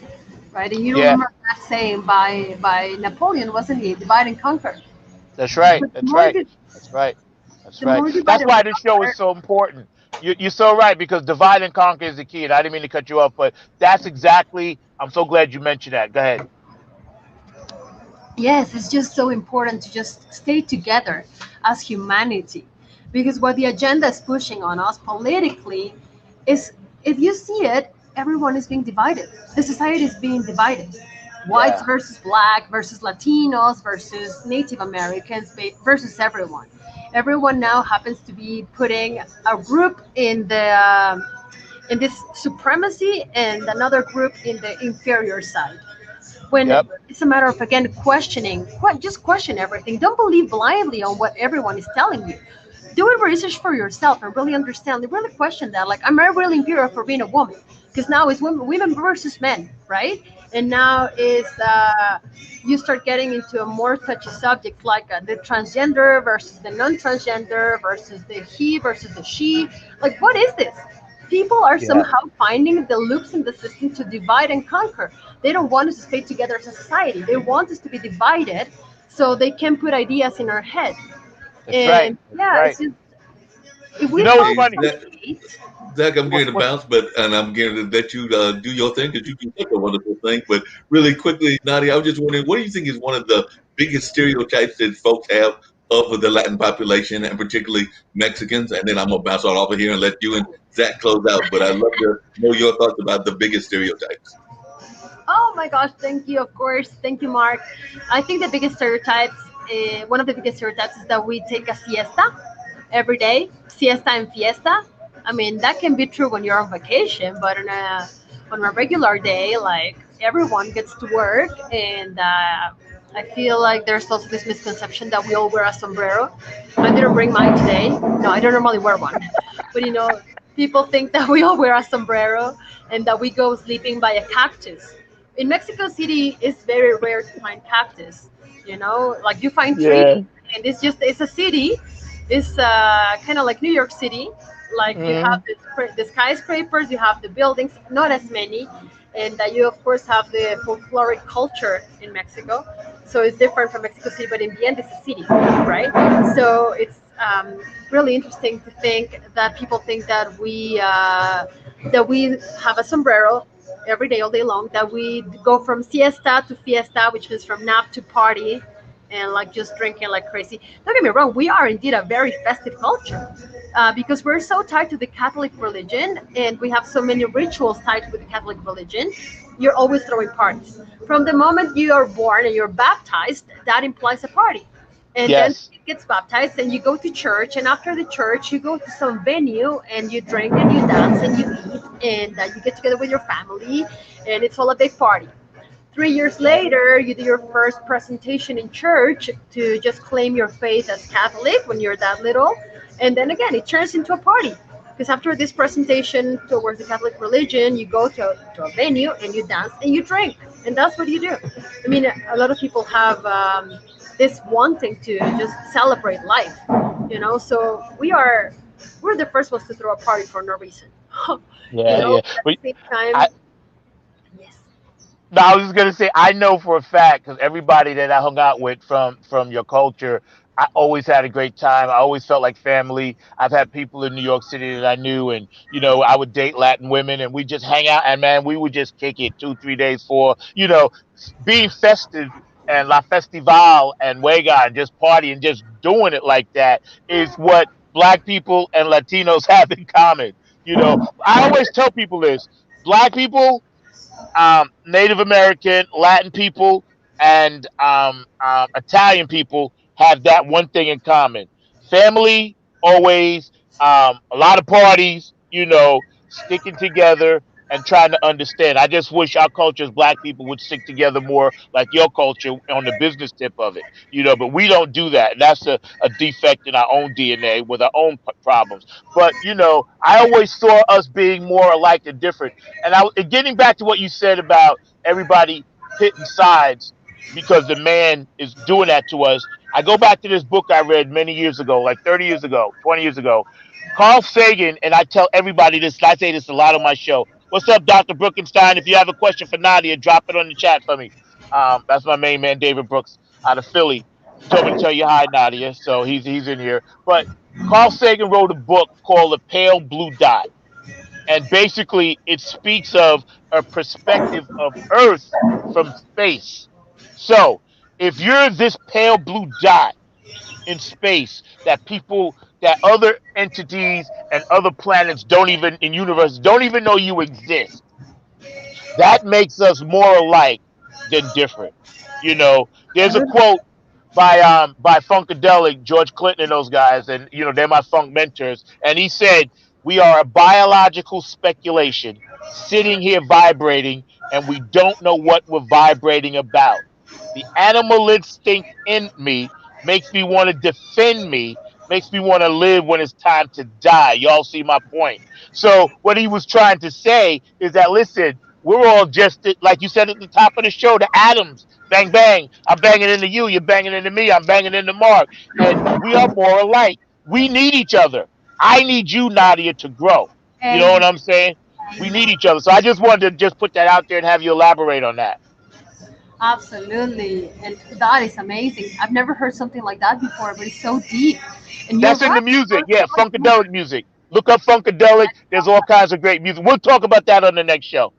right? And you Yeah. remember that saying by Napoleon, wasn't he? Divide and conquer. That's right. But That's right. That's right. That's the right. more That's divided we why this show is are, so important. You're so right because divide and conquer is the key. And I didn't mean to cut you off, but that's exactly. I'm so glad you mentioned that. Go ahead. yes, it's just so important to just stay together as humanity, because what the agenda is pushing on us politically is, if you see it, everyone is being divided. The society is being divided. Whites Yeah. versus black versus Latinos versus Native Americans versus everyone. Everyone now happens to be putting a group in this supremacy and another group in the inferior side, when Yep. it's a matter of, again, questioning. Just question everything. Don't believe blindly on what everyone is telling you. Do a research for yourself and really understand, really question that. Like, am I really inferior for being a woman? Because now it's women versus men, right? And now is you start getting into a more touchy subject, like the transgender versus the non-transgender versus the he versus the she. Like, what is this? People are Yeah. somehow finding the loops in the system to divide and conquer. They don't want us to stay together as a society. They want us to be divided so they can put ideas in our head. That's right. And That's yeah, right. it's just, if You we know what's focus Hey, funny? on Zach, the hate, Zach, I'm What? getting to What? bounce, and I'm getting to let you do your thing because you do such a wonderful thing. But really quickly, Nadia, I was just wondering, what do you think is one of the biggest stereotypes that folks have of the Latin population, and particularly Mexicans? And then I'm gonna bounce all over here and let you and Zach close out. But I'd love to know your thoughts about the biggest stereotypes. oh my gosh, thank you, of course. Thank you, Mark. I think the biggest stereotypes, one of the biggest stereotypes is that we take a siesta every day, siesta and fiesta. I mean, that can be true when you're on vacation, but on a regular day, like, everyone gets to work, and I feel like there's also this misconception that we all wear a sombrero. I didn't bring mine today. No, I don't normally wear one, but people think that we all wear a sombrero and that we go sleeping by a cactus. In Mexico City, it's very rare to find cactus. Like, you find trees, Yeah. and it's a city. It's kind of like New York City. Like, you have Hmm. the skyscrapers, you have the buildings, not as many, and you of course have the folkloric culture in Mexico. So it's different from Mexico City, but in the end, it's a city, right? So it's really interesting to think that people think that we have a sombrero every day, all day long, that we go from siesta to fiesta, which is from nap to party, and like just drinking like crazy. Don't get me wrong, we are indeed a very festive culture, because we're so tied to the Catholic religion, and we have so many rituals tied with the Catholic religion. You're always throwing parties. From the moment you are born and you're baptized, that implies a party. And then Yes. it gets baptized, and you go to church, and after the church you go to some venue, and you drink and you dance and you eat, and you get together with your family, and it's all a big party. 3 years later, you do your first presentation in church to just claim your faith as Catholic when you're that little. And then again, it turns into a party. Because after this presentation towards the Catholic religion, you go to a venue and you dance and you drink. And that's what you do. I mean, a lot of people have this wanting to just celebrate life. So we're the first ones to throw a party for no reason. Yeah. Yeah. At But the same I. time, yes. No, I was just gonna say I know for a fact because everybody that I hung out with from your culture, I always had a great time. I always felt like family. I've had people in New York City that I knew, and I would date Latin women, and we just hang out, and man, we would just kick it 2, 3 days for being festive and La Festival and Wega and just party and just doing it like that is what Black people and Latinos have in common. I always tell people this: Black people, Native American, Latin people, and Italian people have that one thing in common: family, always, a lot of parties, sticking together and trying to understand. I just wish our culture as Black people would stick together more like your culture on the business tip of it, but we don't do that. And that's a defect in our own DNA with our own problems. But, I always saw us being more alike and different. And getting back to what you said about everybody hitting sides because the man is doing that to us, I go back to this book I read many years ago, like 30 years ago, 20 years ago. Carl Sagan, and I tell everybody this, and I say this a lot on my show. What's up, Dr. Brookenstein? If you have a question for Nadia, drop it on the chat for me. That's my main man, David Brooks, out of Philly. He told me to tell you hi, Nadia, so he's in here. But Carl Sagan wrote a book called The Pale Blue Dot, and basically it speaks of a perspective of Earth from space. So if you're this pale blue dot in space that other entities and other planets don't even in universe don't even know you exist, that makes us more alike than different. There's a quote by Funkadelic, George Clinton and those guys, and they're my funk mentors. And he said, "We are a biological speculation sitting here vibrating, and we don't know what we're vibrating about. The animal instinct in me makes me want to defend me, makes me want to live when it's time to die." Y'all see my point? So what he was trying to say is that, listen, we're all just, like you said at the top of the show, the atoms. Bang, bang. I'm banging into you. You're banging into me. I'm banging into Mark. And we are more alike. We need each other. I need you, Nadia, to grow. You know what Amen. I'm saying? We need each other. So I just wanted to just put that out there and have you elaborate on that. Absolutely. And that is amazing. I've never heard something like that before, but it's so deep. And you're That's in right. the music. Yeah, Funkadelic music. Look up Funkadelic. There's all kinds of great music. We'll talk about that on the next show.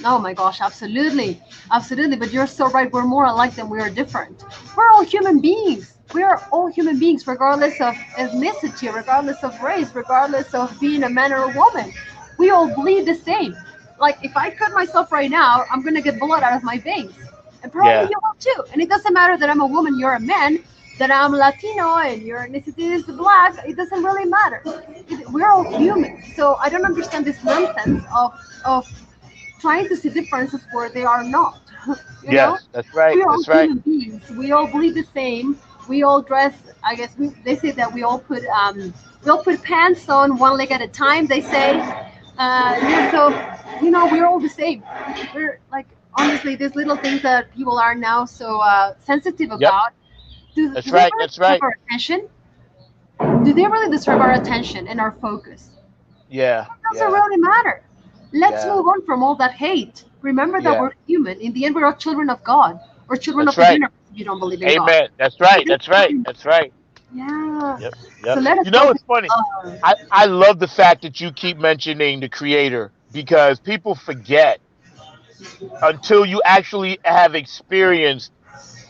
Oh my gosh, absolutely. Absolutely. But you're so right. We're more alike than we are different. We're all human beings. We are all human beings, regardless of ethnicity, regardless of race, regardless of being a man or a woman. We all bleed the same. Like, if I cut myself right now, I'm going to get blood out of my veins. And probably Yeah. you will too. And it doesn't matter that I'm a woman, you're a man, that I'm Latino and your ethnicity is black. It doesn't really matter. We're all human. So I don't understand this nonsense of trying to see differences where they are not. you know, Yes, that's right. we are all That's right. human beings. We all bleed the same. We all dress. I guess they say that we all put pants on one leg at a time. They say, so we're all the same. We're like, honestly, these little things that people are now so sensitive Yep. about. Do That's they right. really That's deserve right. our attention? Do they really deserve our attention and our focus? Yeah. Doesn't Yeah. really matter. Let's Yeah. move on from all that hate. Remember that Yeah. we're human. In the end, we're all children of God or children That's of the right. universe if you don't believe in God. Amen. That's So right. this That's right. That's right. yeah. Yep. So Yep. let us You know, focus it's funny. on love. I love the fact that you keep mentioning the creator because people forget until you actually have experienced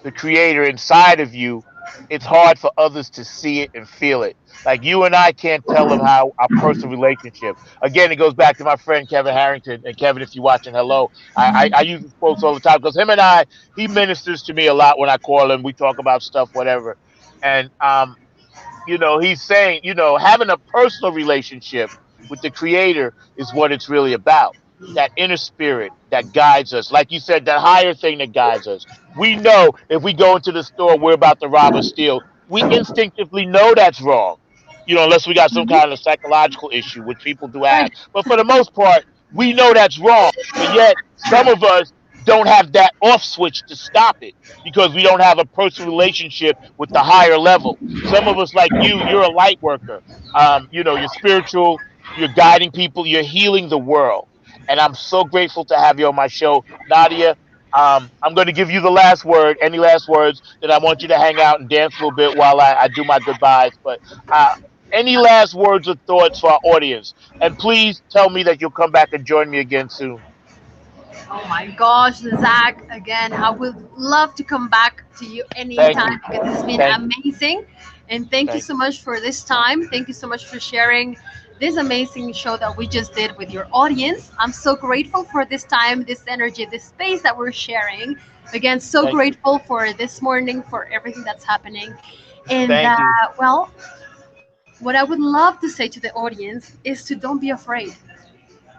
the creator inside of you, it's hard for others to see it and feel it. Like you and I can't tell them how our personal relationship. Again, it goes back to my friend Kevin Harrington. And Kevin, if you're watching, hello. I use his quotes all the time because him and he ministers to me a lot when I call him. We talk about stuff, whatever. And he's saying, having a personal relationship with the creator is what it's really about. That inner spirit that guides us. Like you said, that higher thing that guides us. We know if we go into the store, we're about to rob or steal. We instinctively know that's wrong. Unless we got some Mhm. kind of psychological issue, which people do Right. have. But for the most part, we know that's wrong. But yet, some of us don't have that off switch to stop it because we don't have a personal relationship with the higher level. Some of us, like you're a light worker. You're spiritual, you're guiding people, you're healing the world. And I'm so grateful to have you on my show. Nadia, I'm going to give you the last word. Any last words? Then I want you to hang out and dance a little bit while I do my goodbyes. But uh, any last words or thoughts for our audience? And please tell me that you'll come back and join me again soon. Oh my gosh, Zach, again, I would love to come back to you Thank anytime you. because it's been Thank you. amazing. And thank you Thank so you. much for this time. Thank you so much for sharing this amazing show that we just did with your audience. I'm so grateful for this time, this energy, this space that we're sharing. Again, so Thank you. grateful for this morning, for everything that's happening. And Thank you. well, what I would love to say to the audience is to don't be afraid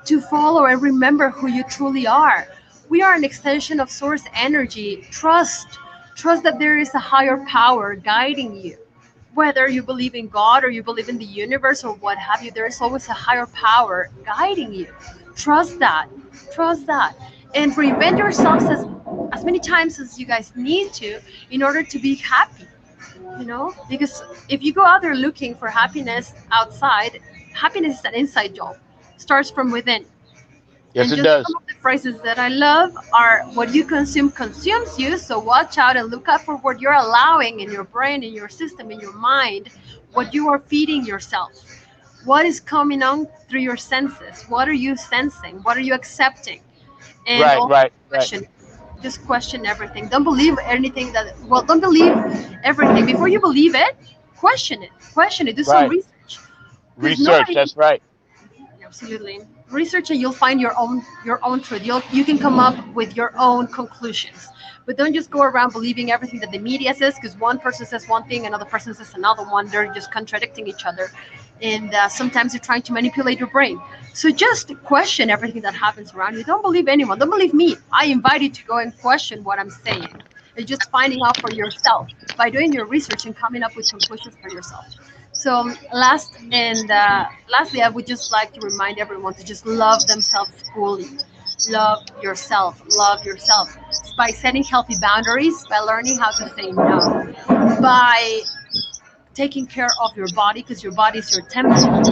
to follow and remember who you truly are. We are an extension of source energy. Trust that there is a higher power guiding you. Whether you believe in God or you believe in the universe or what have you, there is always a higher power guiding you. Trust that. Trust that. And reinvent yourselves as many times as you guys need to in order to be happy, because if you go out there looking for happiness outside, happiness is an inside job, starts from within. Yes, And it just some does. of the phrases that I love are what you consume consumes you. So watch out and look out for what you're allowing in your brain, in your system, in your mind, what you are feeding yourself. What is coming on through your senses? What are you sensing? What are you accepting? And Right, also right, right, question. Just question everything. Don't believe anything don't believe everything. Before you believe it, question it. Question it. Do some right. research. Because Research. nobody. That's right. Absolutely. Research and you'll find your own truth. You can come up with your own conclusions. But don't just go around believing everything that the media says because one person says one thing, another person says another one. They're just contradicting each other. And sometimes they're trying to manipulate your brain. So just question everything that happens around you. Don't believe anyone. Don't believe me. I invite you to go and question what I'm saying. It's just finding out for yourself by doing your research and coming up with conclusions for yourself. So lastly, I would just like to remind everyone to just love themselves fully. Love yourself. Love yourself by setting healthy boundaries, by learning how to say no, by taking care of your body because your body is your temple,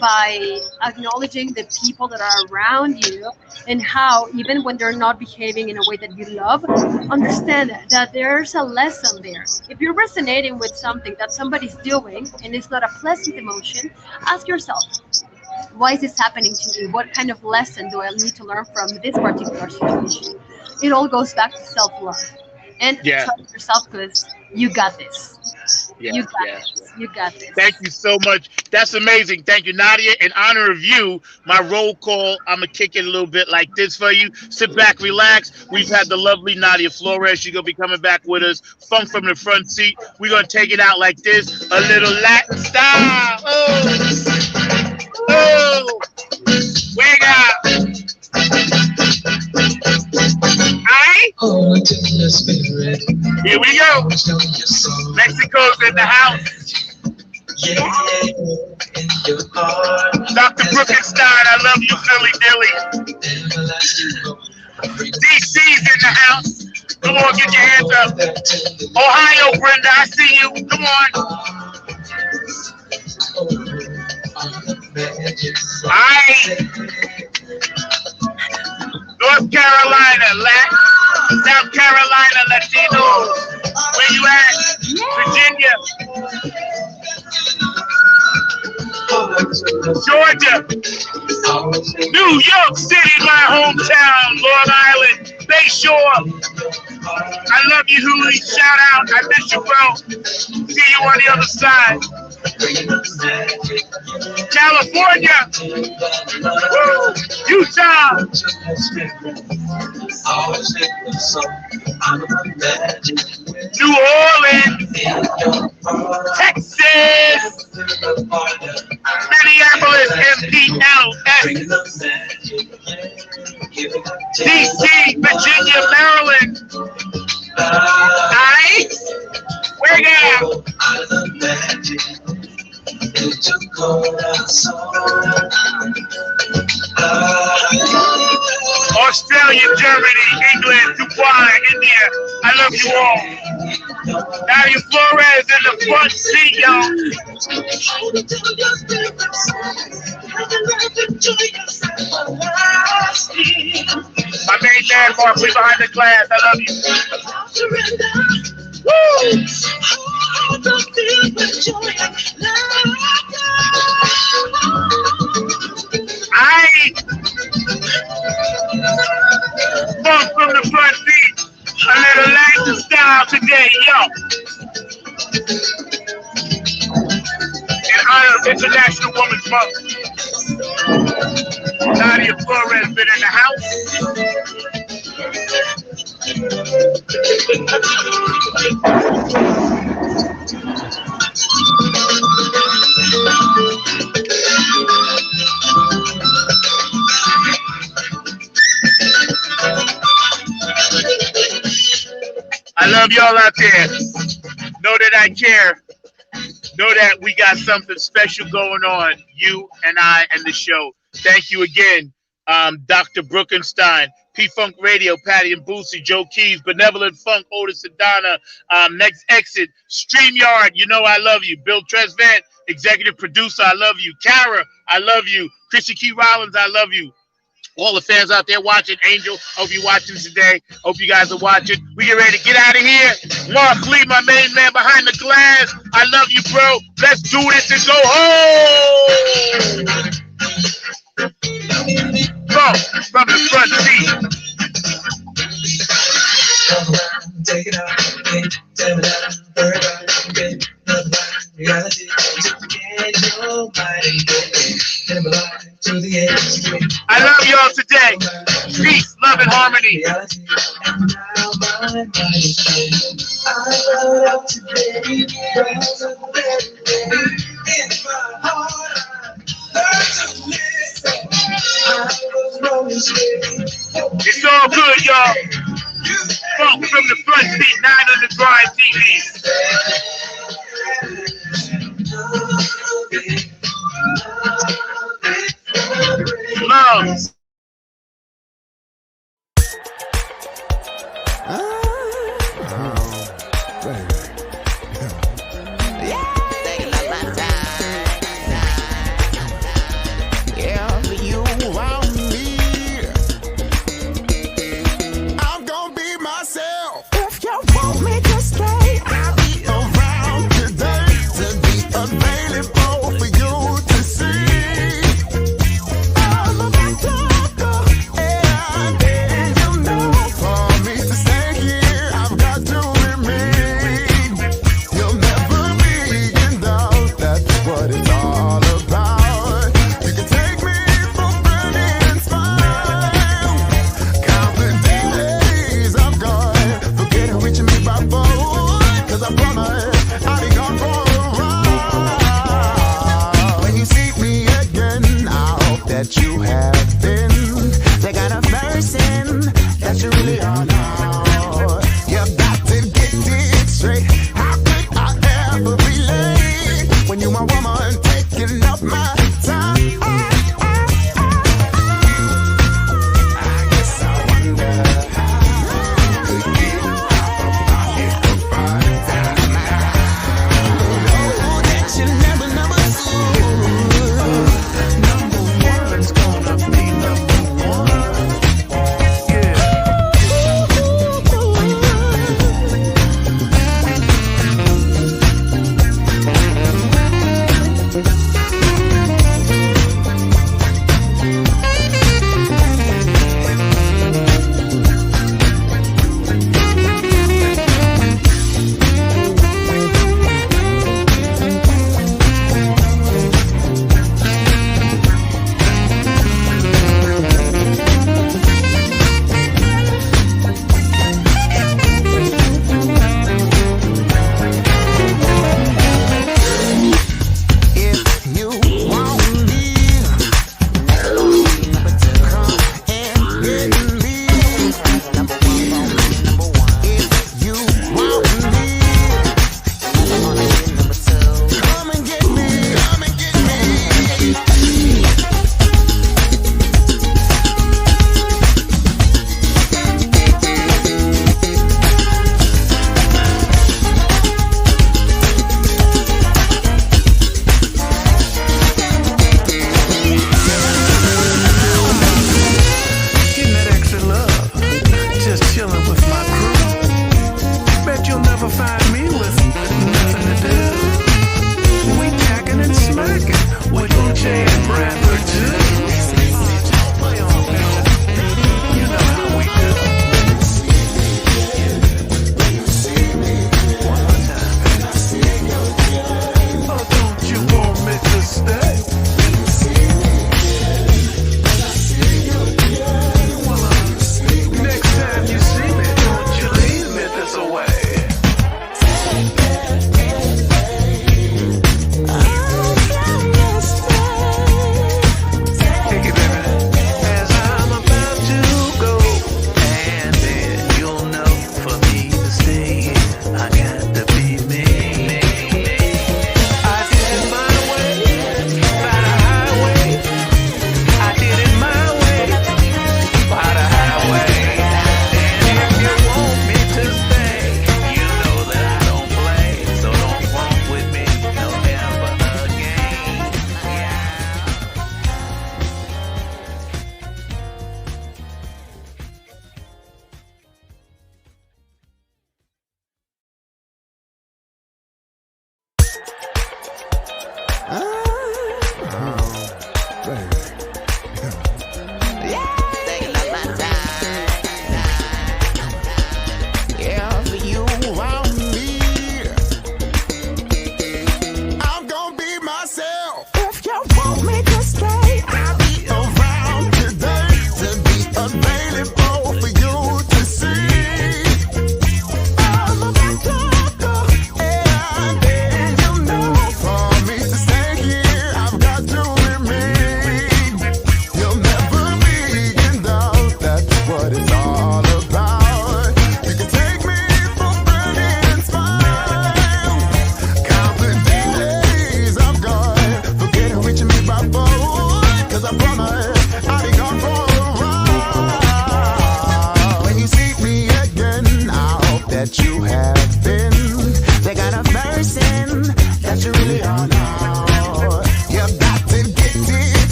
by acknowledging the people that are around you and how, even when they're not behaving in a way that you love, understand that there's a lesson there. If you're resonating with something that somebody's doing and it's not a pleasant emotion, ask yourself, why is this happening to me? What kind of lesson do I need to learn from this particular situation? It all goes back to self love and Yeah, trust yourself because you got this. yeah, You got yeah. this. You got Thank this. you so much. That's amazing. Thank you, Nadia. In honor of you, my roll call, I'm going to kick it a little bit like this for you. Sit back, relax. We've had the lovely Nadia Flores. She's going to be coming back with us. Funk from the front seat. We're going to take it out like this. A little Latin style. Oh, oh. Wake up. All right. Here we go. Mexico's in the house. Dr. Brookenstein, I love you, Philly Dilly. DC's in the house. Come on, get your hands up. Ohio, Brenda, I see you. Come on. All right. North Carolina, Latin. South Carolina, Latino. Where you at? Virginia. Georgia, New York City, my hometown, Long Island, Bayshore. I love you, Hoolie. Shout out. I miss you, bro. See you on the other side. California, woo, Utah, New Orleans, Texas, Minneapolis, MPLS, DC, Virginia, Maryland. Nice. Where go? Australia, Germany, England, Dubai, India. I love you all. Nadia Flores in the front seat, y'all. My main man, Markley behind the glass. I love you. Woo! I funk from the front seat. A little Latin style today, yo. In honor of International Women's Month. Nadia Flores been in the house. I love y'all out there. Know that I care. Know that we got something special going on, you and I and the show. Thank you again, Dr. Brookenstein, P-Funk Radio, Patty and Boosie, Joe Keys, Benevolent Funk, Otis and Donna, Next Exit, StreamYard, you know I love you. Bill Tresvant, Executive Producer, I love you. Kara, I love you. Chrissy Key Rollins, I love you. All the fans out there watching, Angel, hope you're watching today. Hope you guys are watching. We get ready to get out of here. Mark Lee, my main man behind the glass. I love you, bro. Let's do this and go home. Go from the front seat. Take it out, tell me that I'm worried about it. Reality, I love y'all today. Peace, love, and harmony. It's all good, y'all. Funk from the front seat, 9 on the grind TV. Love.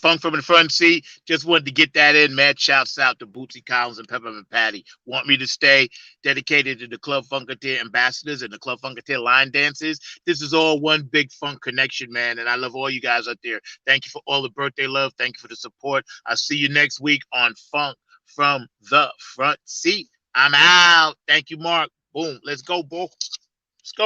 Funk from the front seat. Just wanted to get that in. Mad shouts out to Bootsy Collins and Peppermint Patty. Want me to stay dedicated to the Club Funketeer ambassadors and the Club Funketeer line dances. This is all one big funk connection, man. And I love all you guys out there. Thank you for all the birthday love. Thank you for the support. I'll see you next week on Funk from the Front Seat. I'm out. Thank you, Mark. Boom. Let's go, boy.